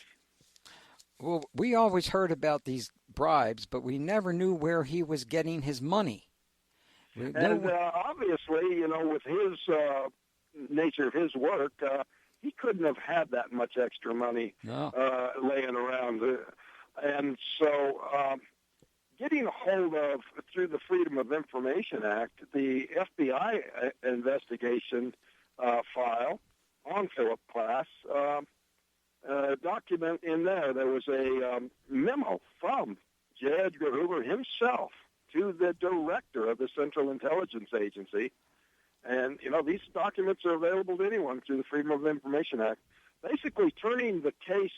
Well, we always heard about these bribes, but we never knew where he was getting his money. And obviously, with his nature of his work, he couldn't have had that much extra money laying around. And so getting a hold of, through the Freedom of Information Act, the FBI investigation file on Philip Klass, document in there was a memo from J. Edgar Hoover himself to the director of the Central Intelligence Agency. And, these documents are available to anyone through the Freedom of Information Act, basically turning the case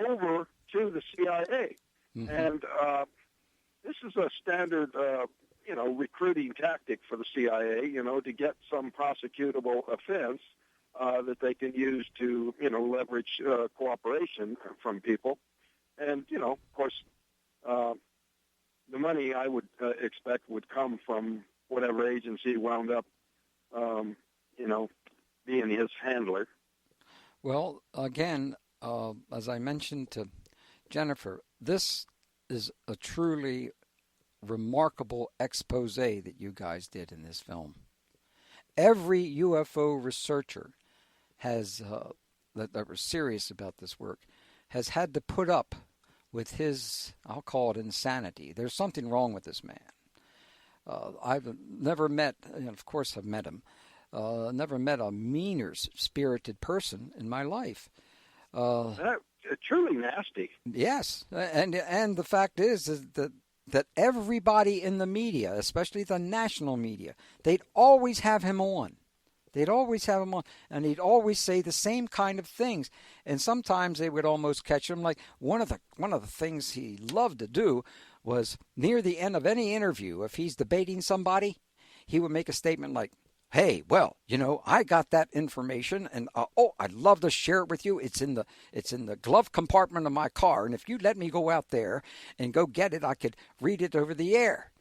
over to the CIA. Mm-hmm. And this is a standard, recruiting tactic for the CIA, to get some prosecutable offense that they can use to, leverage cooperation from people. And, of course, the money I would expect would come from whatever agency wound up, being his handler. Well, again, as I mentioned to Jennifer, this is a truly remarkable expose that you guys did in this film. Every UFO researcher has that were serious about this work has had to put up with his, I'll call it insanity. There's something wrong with this man. I've never met, of course I've met him, never met a meaner spirited person in my life. Truly nasty. Yes, and the fact is that everybody in the media, especially the national media, they'd always have him on. They'd always have him on, and he'd always say the same kind of things. And sometimes they would almost catch him. Like one of the things he loved to do was near the end of any interview, if he's debating somebody, he would make a statement like, "Hey, well, I got that information, and I'd love to share it with you. It's in the glove compartment of my car, and if you let me go out there and go get it, I could read it over the air."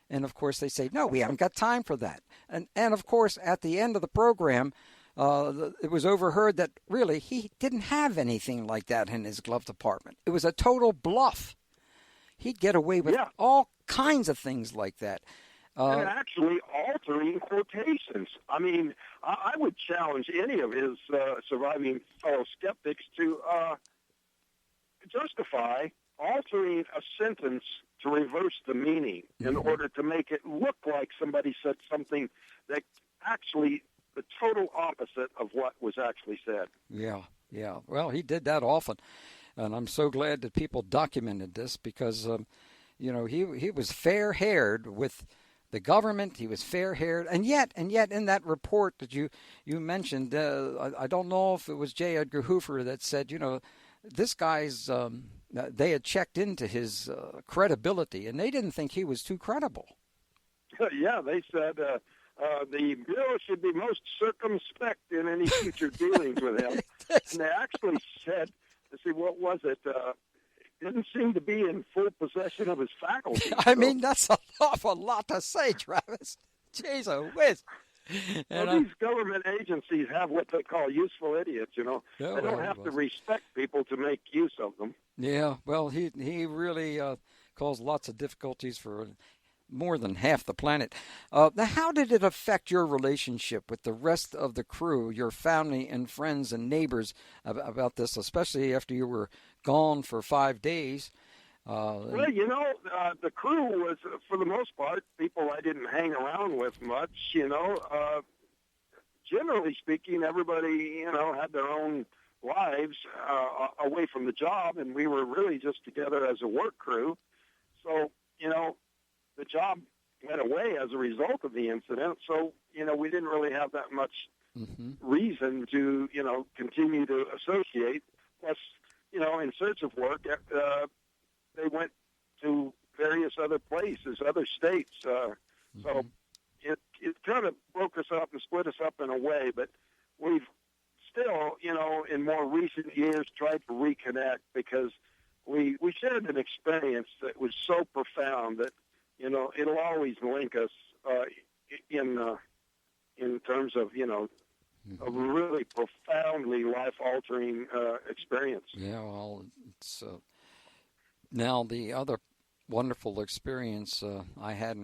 And of course they say, "No, we haven't got time for that." And of course at the end of the program, it was overheard that really he didn't have anything like that in his glove compartment. It was a total bluff. He'd get away with all kinds of things like that. And actually altering quotations. I mean, I would challenge any of his surviving fellow skeptics to justify altering a sentence to reverse the meaning in order to make it look like somebody said something that actually the total opposite of what was actually said. Yeah. Well, he did that often. And I'm so glad that people documented this because, he was fair-haired with the government. He was fair-haired. And yet in that report that you mentioned, I don't know if it was J. Edgar Hoover that said, this guy's, they had checked into his credibility, and they didn't think he was too credible. Yeah, they said the Bureau should be most circumspect in any future dealings with him. And they actually said, what was it? Didn't seem to be in full possession of his faculties. I mean, that's an awful lot to say, Travis. Jeez, whiz. Well, these government agencies have what they call useful idiots, They don't have to respect people to make use of them. Yeah, well, he really caused lots of difficulties for more than half the planet. Now, how did it affect your relationship with the rest of the crew, your family and friends and neighbors about this, especially after you were gone for 5 days? Well, the crew was, for the most part, people I didn't hang around with much, Generally speaking, everybody, had their own lives away from the job, and we were really just together as a work crew. So, the job went away as a result of the incident, so, we didn't really have that much reason to, continue to associate. Plus, in search of work, they went to various other places, other states. So it kind of broke us up and split us up in a way, but we've still, in more recent years tried to reconnect because we shared an experience that was so profound that, it'll always link us in terms of, a really profoundly life-altering experience. Yeah, well, it's now the other wonderful experience I had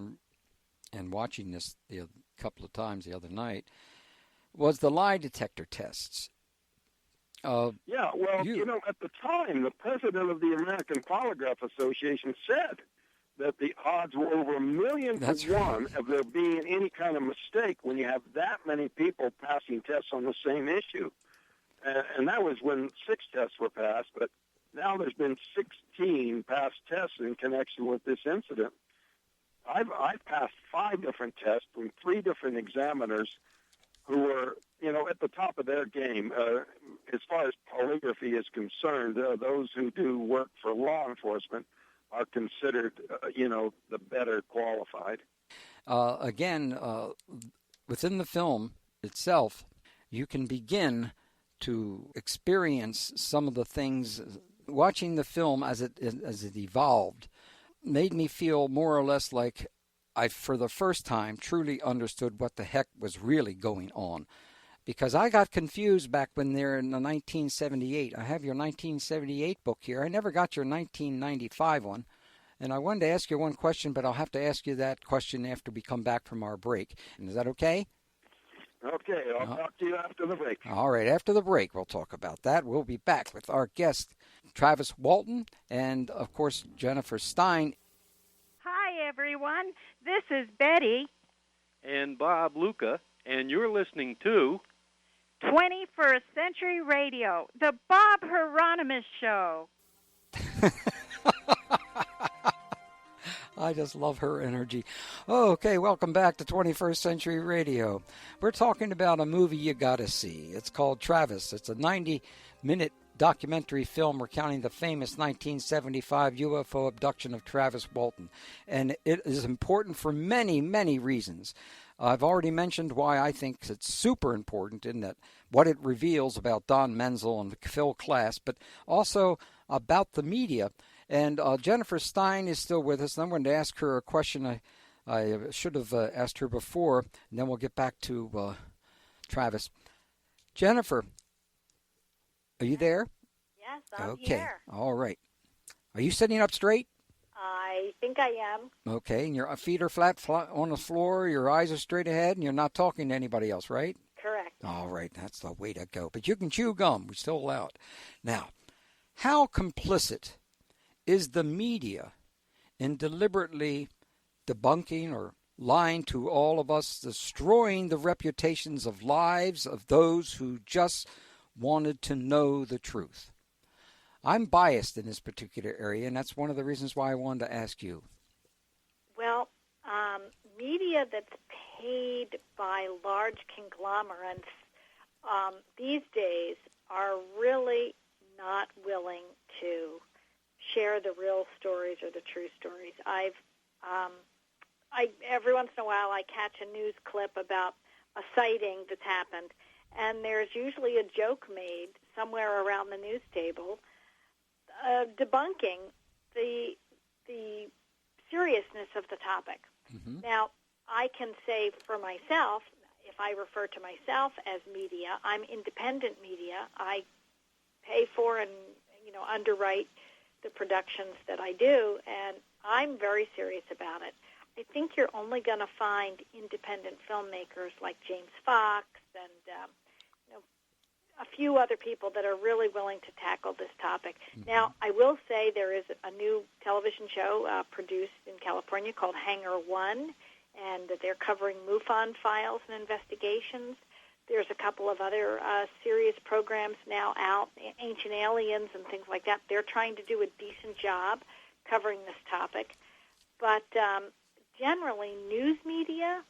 in watching this a couple of times the other night was the lie detector tests. At the time, the president of the American Polygraph Association said that the odds were over 1,000,000 to 1 of there being any kind of mistake when you have that many people passing tests on the same issue. And that was when 6 tests were passed, but now there's been 16 passed tests in connection with this incident. I've passed 5 different tests from 3 different examiners who were, at the top of their game. As far as polygraphy is concerned, those who do work for law enforcement are considered, the better qualified. Again, within the film itself, you can begin to experience some of the things. Watching the film as it evolved made me feel more or less like I, for the first time, truly understood what the heck was really going on. Because I got confused back when they're in the 1978. I have your 1978 book here. I never got your 1995 one. And I wanted to ask you one question, but I'll have to ask you that question after we come back from our break. And is that okay? Okay, I'll talk to you after the break. All right, after the break, we'll talk about that. We'll be back with our guest, Travis Walton, and, of course, Jennifer Stein. Hi, everyone. This is Betty. And Bob Luca, and you're listening to 21st Century Radio, the Bob Hieronimus Show. I just love her energy. Oh, okay, welcome back to 21st Century Radio. We're talking about a movie you got to see. It's called Travis. It's a 90-minute documentary film recounting the famous 1975 UFO abduction of Travis Walton. And it is important for many, many reasons. I've already mentioned why I think it's super important in that what it reveals about Don Menzel and Phil Klass, but also about the media. And Jennifer Stein is still with us, and I'm going to ask her a question I should have asked her before, and then we'll get back to Travis. Jennifer, are you there? Yes, I'm okay. here. All right. Are you sitting up straight? I think I am. Okay, and your feet are flat on the floor, your eyes are straight ahead, and you're not talking to anybody else, right? Correct. All right, that's the way to go. But you can chew gum. We still allow it. Now, how complicit is the media in deliberately debunking or lying to all of us, destroying the reputations of lives of those who just wanted to know the truth? I'm biased in this particular area, and that's one of the reasons why I wanted to ask you. Well, media that's paid by large conglomerates these days are really not willing to share the real stories or the true stories. Every once in a while I catch a news clip about a sighting that's happened, and there's usually a joke made somewhere around the news table debunking the seriousness of the topic. Mm-hmm. Now, I can say for myself, if I refer to myself as media, I'm independent media. I pay for and underwrite the productions that I do, and I'm very serious about it. I think you're only going to find independent filmmakers like James Fox and a few other people that are really willing to tackle this topic. Mm-hmm. Now, I will say there is a new television show produced in California called Hangar One, and they're covering MUFON files and investigations. There's a couple of other serious programs now out, Ancient Aliens and things like that. They're trying to do a decent job covering this topic. But generally, news media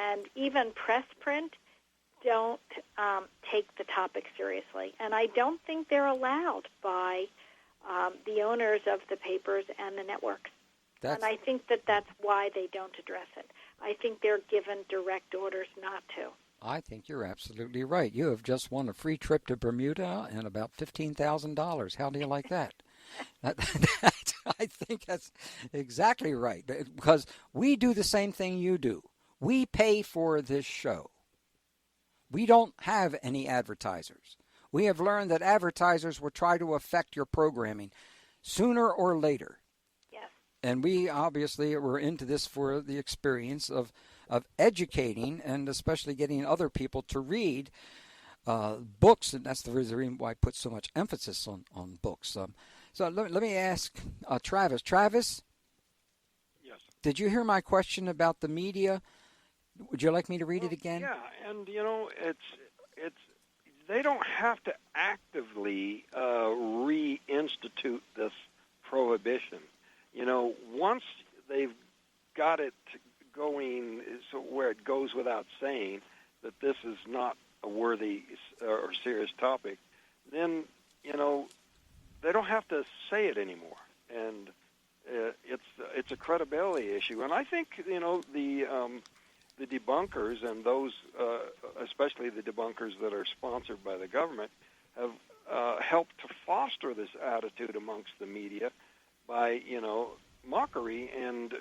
and even press print don't take the topic seriously. And I don't think they're allowed by the owners of the papers and the networks. And I think that's why they don't address it. I think they're given direct orders not to. I think you're absolutely right. You have just won a free trip to Bermuda and about $15,000. How do you like that? I think that's exactly right, because we do the same thing you do. We pay for this show. We don't have any advertisers. We have learned that advertisers will try to affect your programming sooner or later. Yes. And we obviously were into this for the experience of educating and especially getting other people to read books, and that's the reason why I put so much emphasis on books. So let me ask Travis. Travis? Yes. Did you hear my question about the media? Would you like me to read it again? Yeah, and it's they don't have to actively reinstitute this prohibition. Once they've got it going so where it goes without saying that this is not a worthy or serious topic, then they don't have to say it anymore, and it's a credibility issue. And I think the debunkers and those, especially the debunkers that are sponsored by the government, have helped to foster this attitude amongst the media by mockery and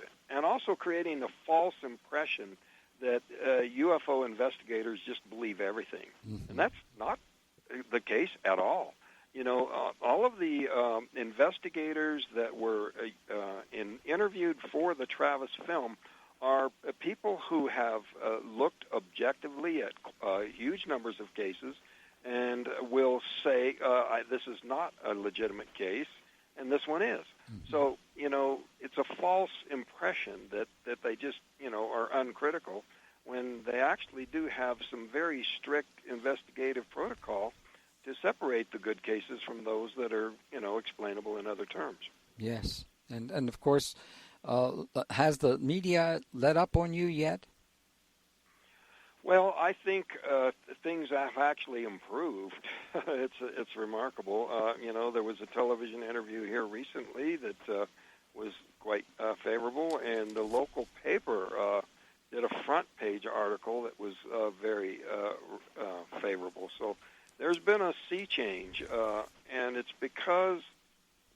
also creating the false impression that UFO investigators just believe everything. Mm-hmm. And that's not the case at all. All of the investigators that were interviewed for the Travis film are people who have looked objectively at huge numbers of cases and will say, this is not a legitimate case, and this one is. Mm-hmm. So, it's a false impression that they just, are uncritical, when they actually do have some very strict investigative protocol to separate the good cases from those that are, explainable in other terms. Yes. And of course, has the media let up on you yet? Well, I think things have actually improved. It's remarkable. There was a television interview here recently that was quite favorable, and the local paper did a front-page article that was very favorable. So there's been a sea change, and it's because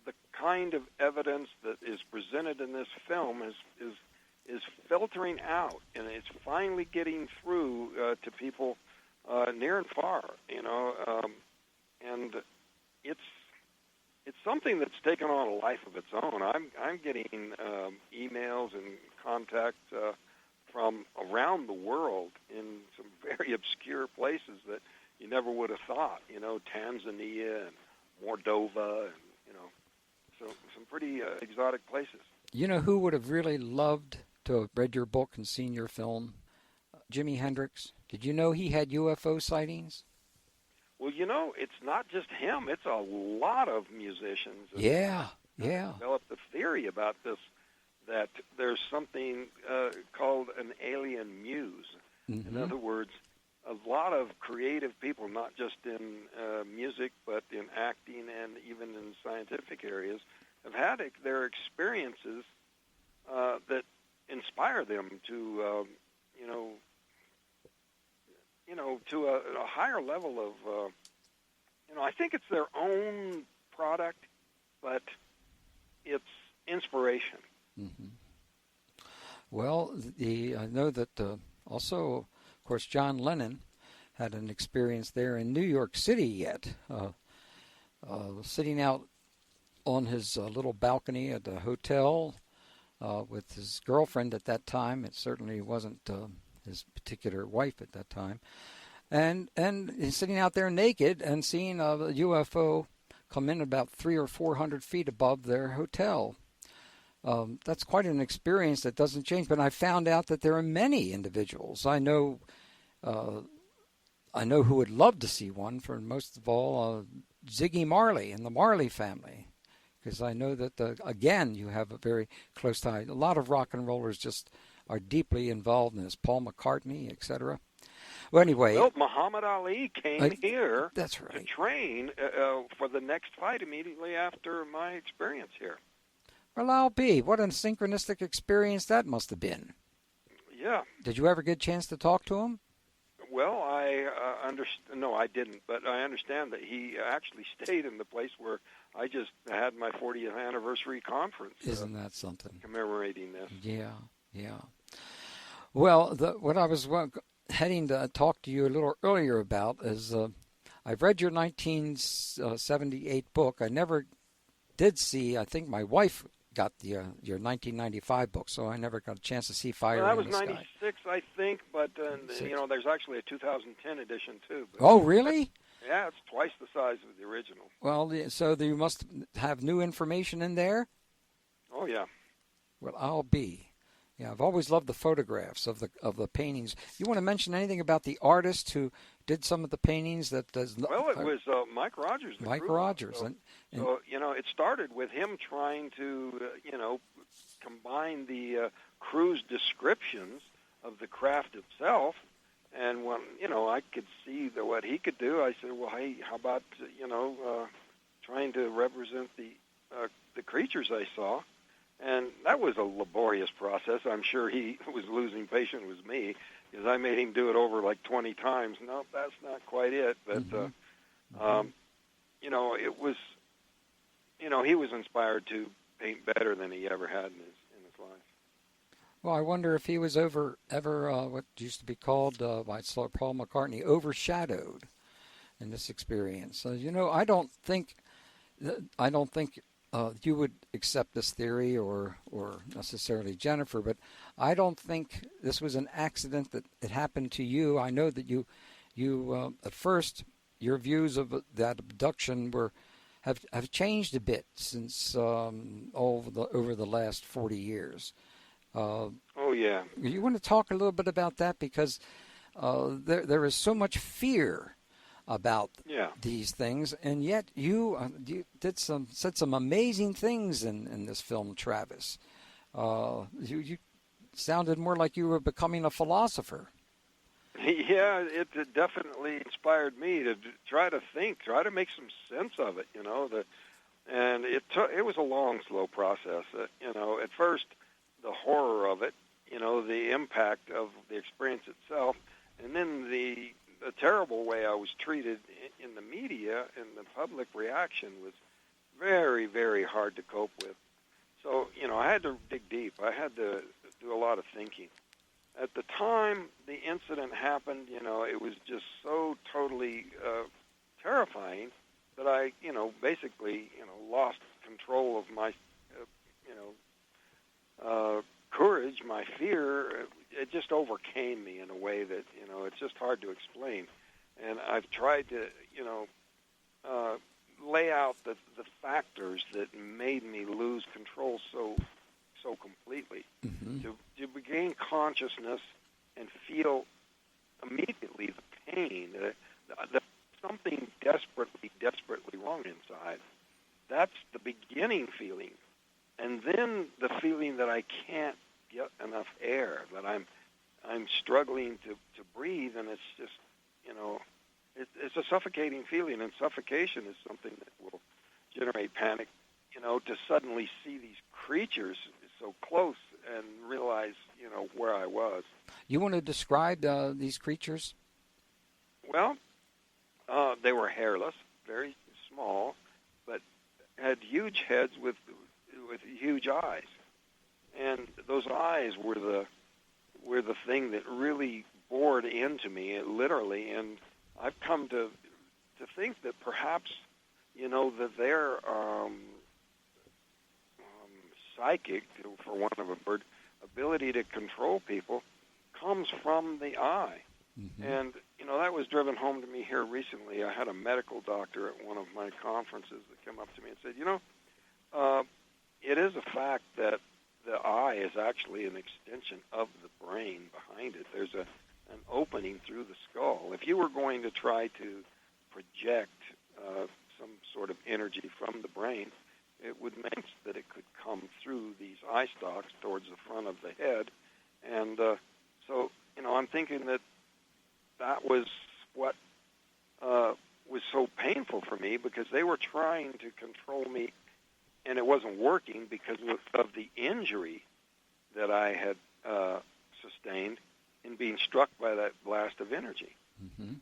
the kind of evidence that is presented in this film is filtering out, and it's finally getting through to people near and far, and it's something that's taken on a life of its own. I'm getting emails and contact from around the world in some very obscure places that you never would have thought, Tanzania and Moldova, and so some pretty exotic places. You know who would have really loved to have read your book and seen your film? Jimi Hendrix. Did you know he had UFO sightings? Well, it's not just him. It's a lot of musicians. Yeah. Developed the theory about this, that there's something called an alien muse. Mm-hmm. In other words, a lot of creative people, not just in music, but in acting and even in scientific areas, have had their experiences that inspire them to, to a higher level of, I think it's their own product, but it's inspiration. Mm-hmm. Well, I know that also, of course, John Lennon had an experience there in New York City yet, sitting out on his little balcony at the hotel with his girlfriend at that time. It certainly wasn't his particular wife at that time. And he's sitting out there naked and seeing a UFO come in about 300 or 400 feet above their hotel. That's quite an experience that doesn't change. But I found out that there are many individuals I know who would love to see one. For most of all, Ziggy Marley and the Marley family, because I know that again you have a very close tie. A lot of rock and rollers just are deeply involved in this. Paul McCartney, etc. Well, anyway, Muhammad Ali came here that's right. to train for the next fight immediately after my experience here. Well, I'll be. What a synchronistic experience that must have been. Yeah. Did you ever get a chance to talk to him? Well, I no, I didn't, but I understand that he actually stayed in the place where I just had my 40th anniversary conference. Isn't that something? Commemorating this. Yeah. Well, what I was heading to talk to you a little earlier about is I've read your 1978 book. I never did see, I think my wife got your 1995 book, so I never got a chance to see Fire Well, in the that Sky. was 96, I think, but there's actually a 2010 edition too. But Oh, really? Yeah, it's twice the size of the original. Well, so you must have new information in there? Oh, yeah. Well, I'll be. Yeah, I've always loved the photographs of the paintings. You want to mention anything about the artist who did some of the paintings? Well, it was Mike Rogers. Mike Rogers. So, it started with him trying to, combine the crew's descriptions of the craft itself. And when, I could see what he could do, I said, well, hey, how about, trying to represent the creatures I saw? And that was a laborious process. I'm sure he was losing patience with me because I made him do it over like 20 times. No, that's not quite it. But, it was, he was inspired to paint better than he ever had in his life. Well, I wonder if he was ever what used to be called by Paul McCartney, overshadowed in this experience. So, I don't think you would accept this theory or necessarily Jennifer, but I don't think this was an accident that it happened to you. I know that you at first your views of that abduction have changed a bit since over the last 40 years. Oh yeah. You want to talk a little bit about that because there is so much fear about these things, and yet you said some amazing things in this film, Travis. You sounded more like you were becoming a philosopher. Yeah, it definitely inspired me to try to make some sense of it. And it was a long, slow process. At first, the horror of it, the impact of the experience itself, and then the terrible way I was treated in the media and the public reaction was very, very hard to cope with. So, I had to dig deep. I had to do a lot of thinking. At the time the incident happened, it was just so totally terrifying that I, basically, lost control of my, courage, my fear. It just overcame me in a way that, it's just hard to explain. And I've tried to, lay out the factors that made me lose control so completely. Mm-hmm. To regain consciousness and feel immediately the pain, that something desperately wrong inside. That's the beginning feeling. And then the feeling that I can't get enough air, that I'm struggling to breathe, and it's just, it's a suffocating feeling, and suffocation is something that will generate panic, to suddenly see these creatures so close and realize, where I was. You want to describe these creatures? Well, they were hairless, very small, but had huge heads with huge eyes. And those eyes were the thing that really bored into me, literally. And I've come to think that perhaps, that they're psychic, for want of a word, ability to control people comes from the eye. Mm-hmm. And, that was driven home to me here recently. I had a medical doctor at one of my conferences that came up to me and said, it is a fact that the eye is actually an extension of the brain behind it. There's an opening through the skull. If you were going to try to project some sort of energy from the brain, it would make sense that it could come through these eye stalks towards the front of the head. And so, I'm thinking that was what was so painful for me, because they were trying to control me and it wasn't working because of the injury that I had sustained in being struck by that blast of energy. Mm-hmm.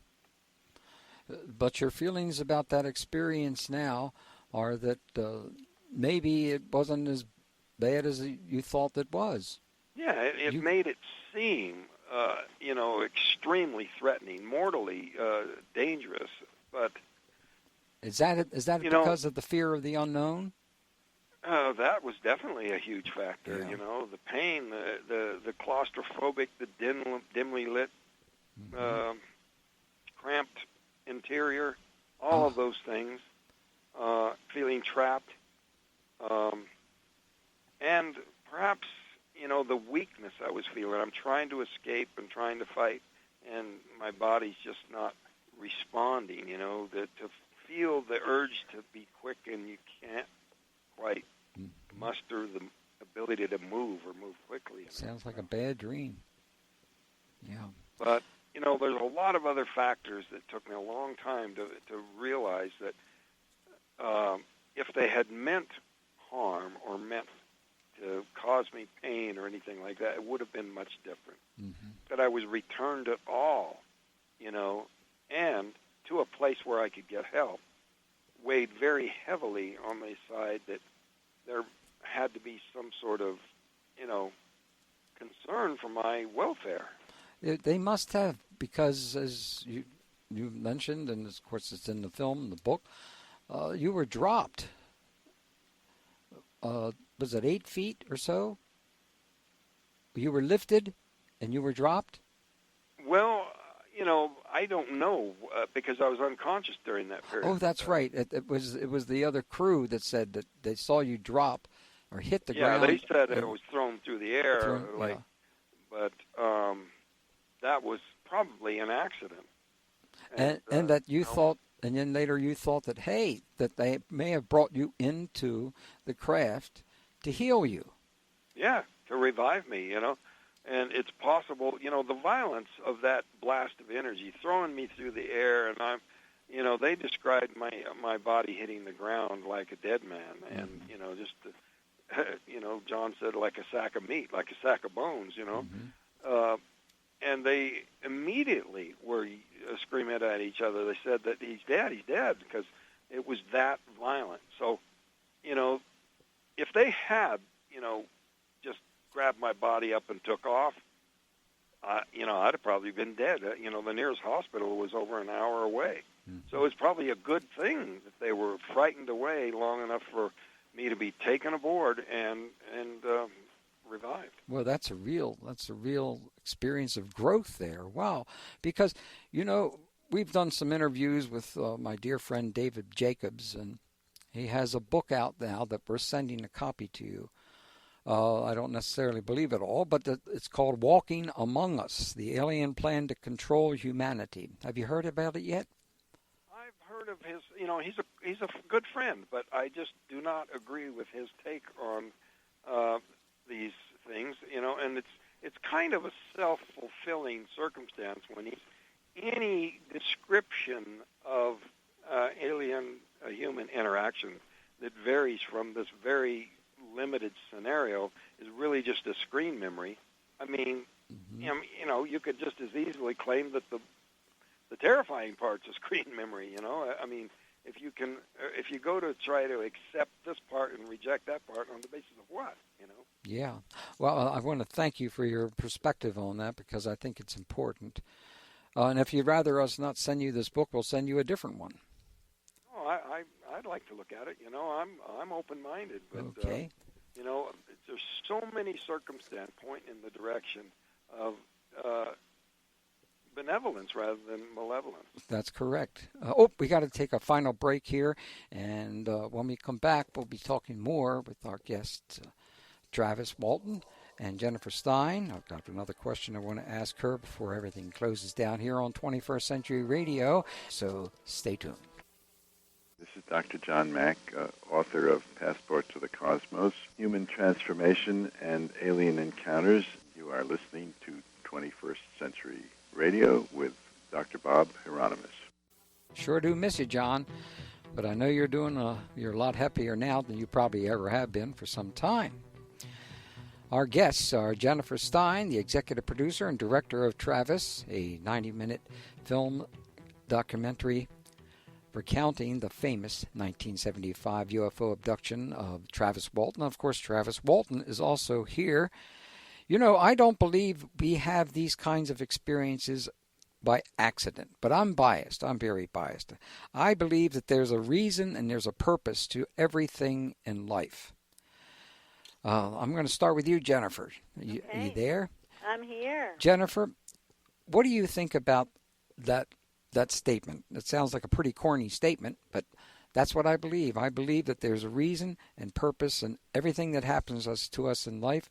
But your feelings about that experience now are that maybe it wasn't as bad as you thought it was. Yeah, it made it seem, extremely threatening, mortally dangerous. But is that because of the fear of the unknown? That was definitely a huge factor. Yeah. The pain, the claustrophobic, the dimly lit, cramped interior, all of those things, feeling trapped, and perhaps, the weakness I was feeling. I'm trying to escape and trying to fight, and my body's just not responding, to feel the urge to be quick, and you can't quite muster the ability to move quickly. Sounds like a bad dream. Yeah. But, there's a lot of other factors that took me a long time to realize that if they had meant harm or meant to cause me pain or anything like that, it would have been much different. Mm-hmm. That I was returned at all, and to a place where I could get help, weighed very heavily on my side that there had to be some sort of, concern for my welfare. They must have, because as you mentioned, and of course it's in the film, the book, you were dropped. Was it 8 feet or so? You were lifted and you were dropped? Well, I don't know because I was unconscious during that period. Oh, that's right. It was the other crew that said that they saw you drop or hit the ground. Yeah, they said it was thrown through the air, but that was probably an accident. And that you thought, and then later you thought that, hey, that they may have brought you into the craft to heal you. Yeah, to revive me, And it's possible, the violence of that blast of energy throwing me through the air, and they described my body hitting the ground like a dead man, and just, John said like a sack of meat, like a sack of bones, and they immediately were screaming at each other. They said that he's dead, because it was that violent. So, if they had, just grabbed my body up and took off, I'd have probably been dead. The nearest hospital was over an hour away. Mm-hmm. So it's probably a good thing that they were frightened away long enough for me to be taken aboard and revived. Well, that's a real experience of growth there. Wow. Because, we've done some interviews with my dear friend David Jacobs, and he has a book out now that we're sending a copy to you. I don't necessarily believe it all, but it's called Walking Among Us, The Alien Plan to Control Humanity. Have you heard about it yet? I've heard of his, he's a good friend, but I just do not agree with his take on these things, and it's kind of a self-fulfilling circumstance when any description of alien-human interaction that varies from this very limited scenario is really just a screen memory. I mean, you could just as easily claim that the terrifying part's a screen memory. I mean, if you go to try to accept this part and reject that part on the basis of what, Yeah. Well, I want to thank you for your perspective on that, because I think it's important. And if you'd rather us not send you this book, we'll send you a different one. Oh, I'd like to look at it. I'm open-minded, but okay. There's so many circumstances pointing in the direction of benevolence rather than malevolence. That's correct. We got to take a final break here, and when we come back, we'll be talking more with our guests, Travis Walton and Jennifer Stein. I've got another question I want to ask her before everything closes down here on 21st Century Radio, so stay tuned. This is Dr. John Mack, author of Passport to the Cosmos, Human Transformation and Alien Encounters. You are listening to 21st Century Radio with Dr. Bob Hieronimus. Sure do miss you, John. but I know you're a lot happier now than you probably ever have been for some time. Our guests are Jennifer Stein, the executive producer and director of Travis, a 90-minute film documentary recounting the famous 1975 UFO abduction of Travis Walton. Of course, Travis Walton is also here. You know, I don't believe we have these kinds of experiences by accident, but I'm biased. I'm very biased. I believe that there's a reason and there's a purpose to everything in life. I'm going to start with you, Jennifer. Are you there? I'm here. Jennifer, what do you think about that statement? It sounds like a pretty corny statement, but that's what I believe. I believe that there's a reason and purpose in everything that happens to us in life.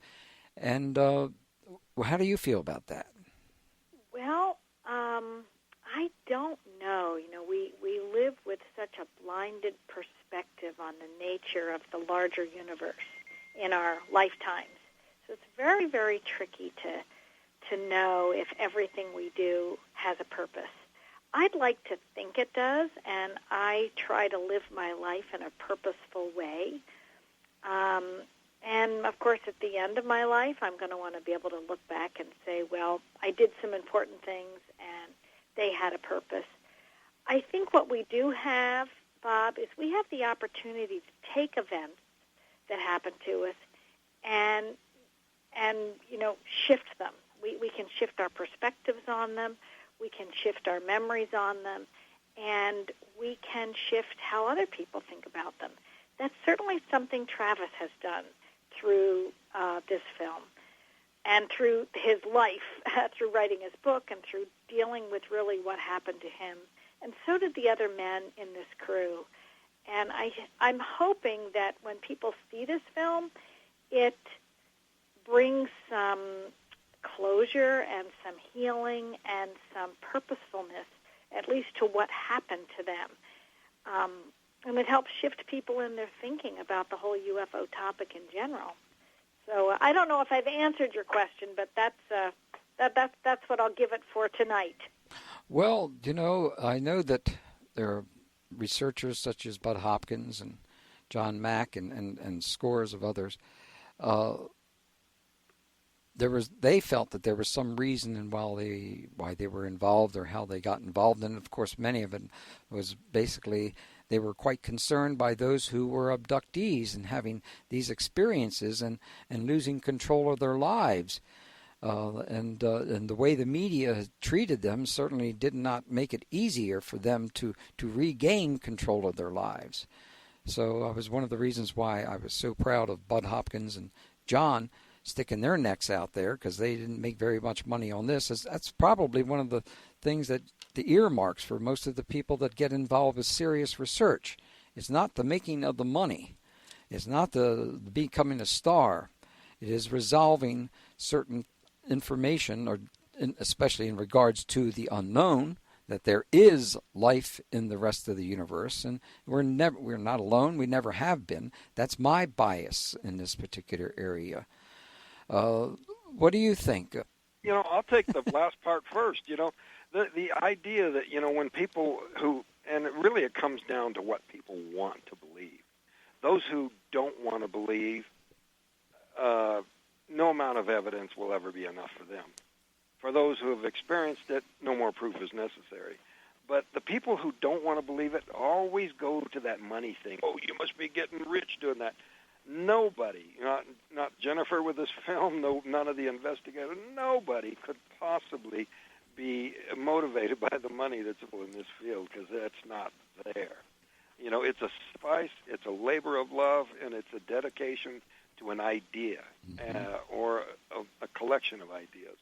And how do you feel about that? Well, I don't know. You know, we live with such a blinded perspective on the nature of the larger universe in our lifetimes. So it's very, very tricky to know if everything we do has a purpose. I'd like to think it does, and I try to live my life in a purposeful way. And, of course, at the end of my life, I'm going to want to be able to look back and say, well, I did some important things, and they had a purpose. I think what we do have, Bob, is we have the opportunity to take events that happen to us and you know, shift them. We can shift our perspectives on them. We can shift our memories on them, and we can shift how other people think about them. That's certainly something Travis has done through this film and through his life, through writing his book and through dealing with really what happened to him. And so did the other men in this crew. And I'm hoping that when people see this film, it brings some closure and some healing and some purposefulness, at least to what happened to them. And it helps shift people in their thinking about the whole UFO topic in general. So I don't know if I've answered your question, but that's what I'll give it for tonight. Well, you know, I know that there are researchers such as Bud Hopkins and John Mack and scores of others. They felt that there was some reason in why they were involved or how they got involved, and of course many of it was basically they were quite concerned by those who were abductees and having these experiences and losing control of their lives. And the way the media has treated them certainly did not make it easier for them to regain control of their lives. So I was one of the reasons why I was so proud of Bud Hopkins and John sticking their necks out there, because they didn't make very much money on this. That's probably one of the things that the earmarks for most of the people that get involved with serious research. It's not the making of the money. It's not the becoming a star. It is resolving certain information, or especially in regards to the unknown, that there is life in the rest of the universe, and we're not alone. We never have been. That's my bias in this particular area. What do you think? You know, I'll take the last part first. You know, the idea that, you know, when people and it comes down to what people want to believe. Those who don't want to believe, no amount of evidence will ever be enough for them. For those who have experienced it, no more proof is necessary. But the people who don't want to believe it always go to that money thing. Oh, you must be getting rich doing that. Nobody, not Jennifer with this film, none of the investigators, nobody could possibly be motivated by the money that's in this field, because that's not there. You know, it's a spice, it's a labor of love, and it's a dedication to an idea or a collection of ideas.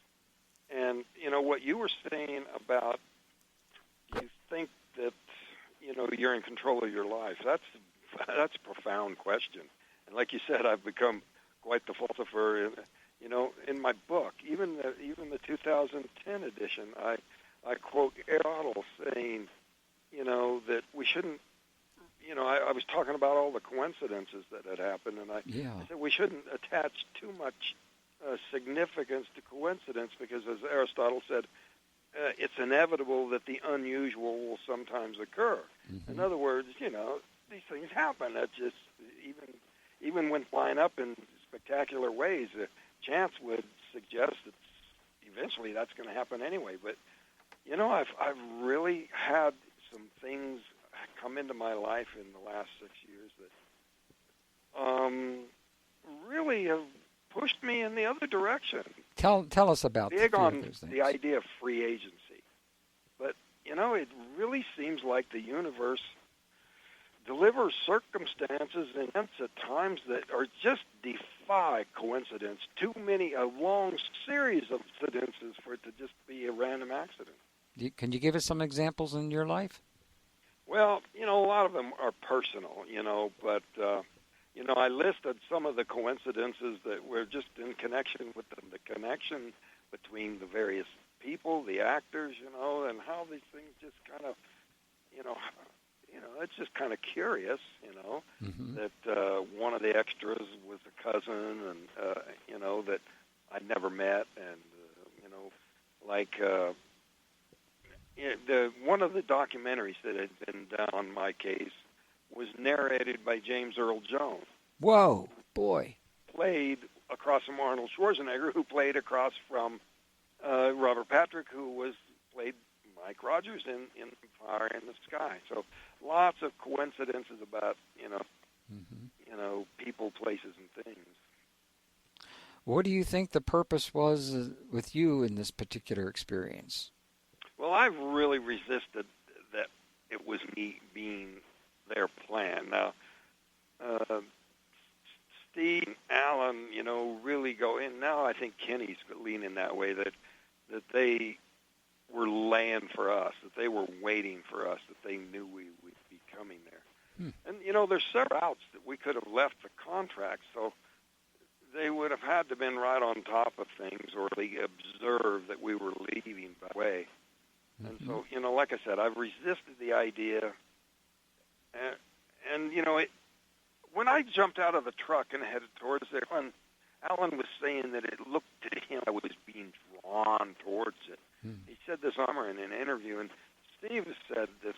And, you know, what you were saying about you think that, you know, you're in control of your life, that's a profound question. And like you said, I've become quite the philosopher. You know, in my book, even the 2010 edition, I quote Aristotle saying, you know, that we shouldn't. You know, I was talking about all the coincidences that had happened, and I said we shouldn't attach too much significance to coincidence, because, as Aristotle said, it's inevitable that the unusual will sometimes occur. Mm-hmm. In other words, these things happen. That's just even when flying up in spectacular ways, chance would suggest that eventually that's going to happen anyway. But I've really had some things come into my life in the last 6 years that really have pushed me in the other direction. Tell us about big on those things. The idea of free agency. But, it really seems like the universe delivers circumstances and events at times that are just defy coincidence. A long series of incidences for it to just be a random accident. Can you give us some examples in your life? Well, a lot of them are personal, but, I listed some of the coincidences that were just in connection with the connection between the various people, the actors, and how these things just kind of, it's just kind of curious, Mm-hmm. that one of the extras was a cousin and, that I'd never met. And, one of the documentaries that had been done on my case was narrated by James Earl Jones. Whoa, boy. Played across from Arnold Schwarzenegger, who played across from Robert Patrick, who played Mike Rogers in Fire in the Sky. So lots of coincidences about, Mm-hmm. People, places, and things. What do you think the purpose was with you in this particular experience? Well, I've really resisted that it was me being their plan. Now, Steve and Alan, really go in. Now I think Kenny's leaning that way, that they were laying for us, that they were waiting for us, that they knew we would be coming there. And, there's several routes that we could have left the contract, so they would have had to have been right on top of things or they observed that we were leaving by the way. Mm-hmm. And so, like I said, I've resisted the idea. And when I jumped out of the truck and headed towards there, Alan was saying that it looked to him I was being drawn towards it. He said this summer in an interview, and Steve said this,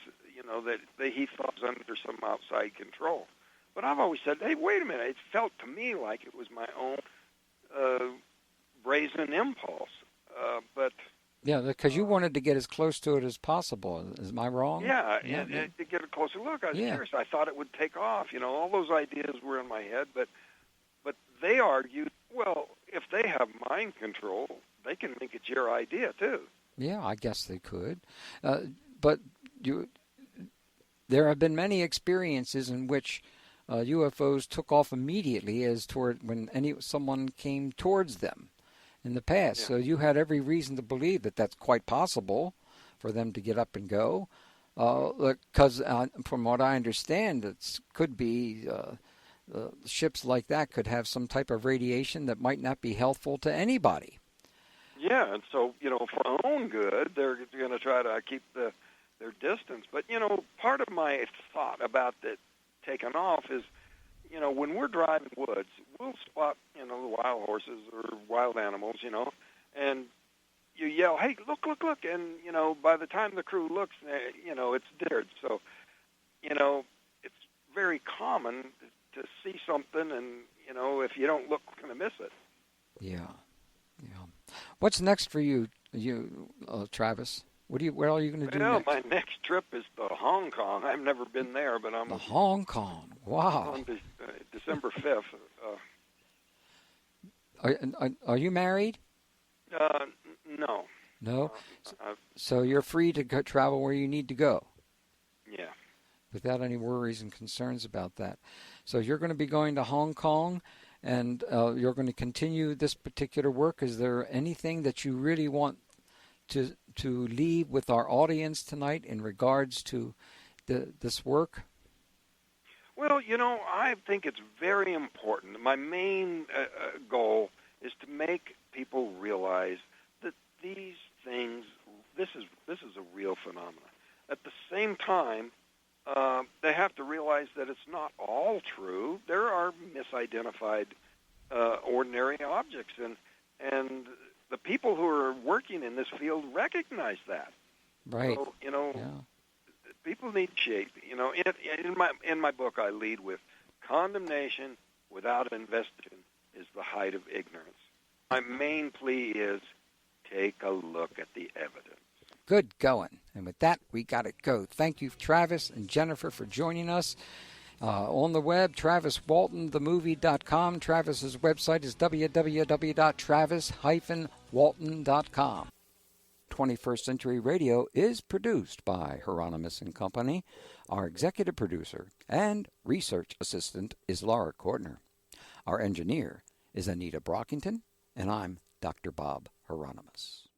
that he thought it was under some outside control. But I've always said, hey, wait a minute. It felt to me like it was my own brazen impulse. But yeah, because you wanted to get as close to it as possible. Am I wrong? Yeah, and to get a closer look. I was curious. I thought it would take off. All those ideas were in my head, but they argued, well, if they have mind control, they can make it your idea too. Yeah, I guess they could. But there have been many experiences in which UFOs took off immediately when someone came towards them in the past. Yeah. So you had every reason to believe that that's quite possible for them to get up and go. Because from what I understand, it could be ships like that could have some type of radiation that might not be healthful to anybody. Yeah, and so, for our own good, they're going to try to keep their distance. But, part of my thought about it taking off is, when we're driving woods, we'll spot, the wild horses or wild animals, and you yell, hey, look, and, by the time the crew looks, it's dead. So, it's very common to see something, and, if you don't look, you're going to miss it. Yeah. What's next for you, Travis? Where are you going to do next? My next trip is to Hong Kong. I've never been there, but I'm... Hong Kong, wow. On December 5th. Are you married? No. No? So you're free to travel where you need to go? Yeah. Without any worries and concerns about that. So you're going to be going to Hong Kong, and you're going to continue this particular work. Is there anything that you really want to leave with our audience tonight in regards to this work? Well, I think it's very important. My main goal is to make people realize that these things, this is a real phenomenon. At the same time, they have to realize that it's not all true. There are misidentified ordinary objects, and the people who are working in this field recognize that. Right. So, Yeah. people need shape. In my book, I lead with condemnation without investigation is the height of ignorance. My main plea is take a look at the evidence. Good going. And with that, we got to go. Thank you, Travis and Jennifer, for joining us. On the web, TravisWaltonTheMovie.com. Travis's website is www.travis-walton.com. 21st Century Radio is produced by Hieronimus and Company. Our executive producer and research assistant is Laura Kortner. Our engineer is Anita Brockington, and I'm Dr. Bob Hieronimus.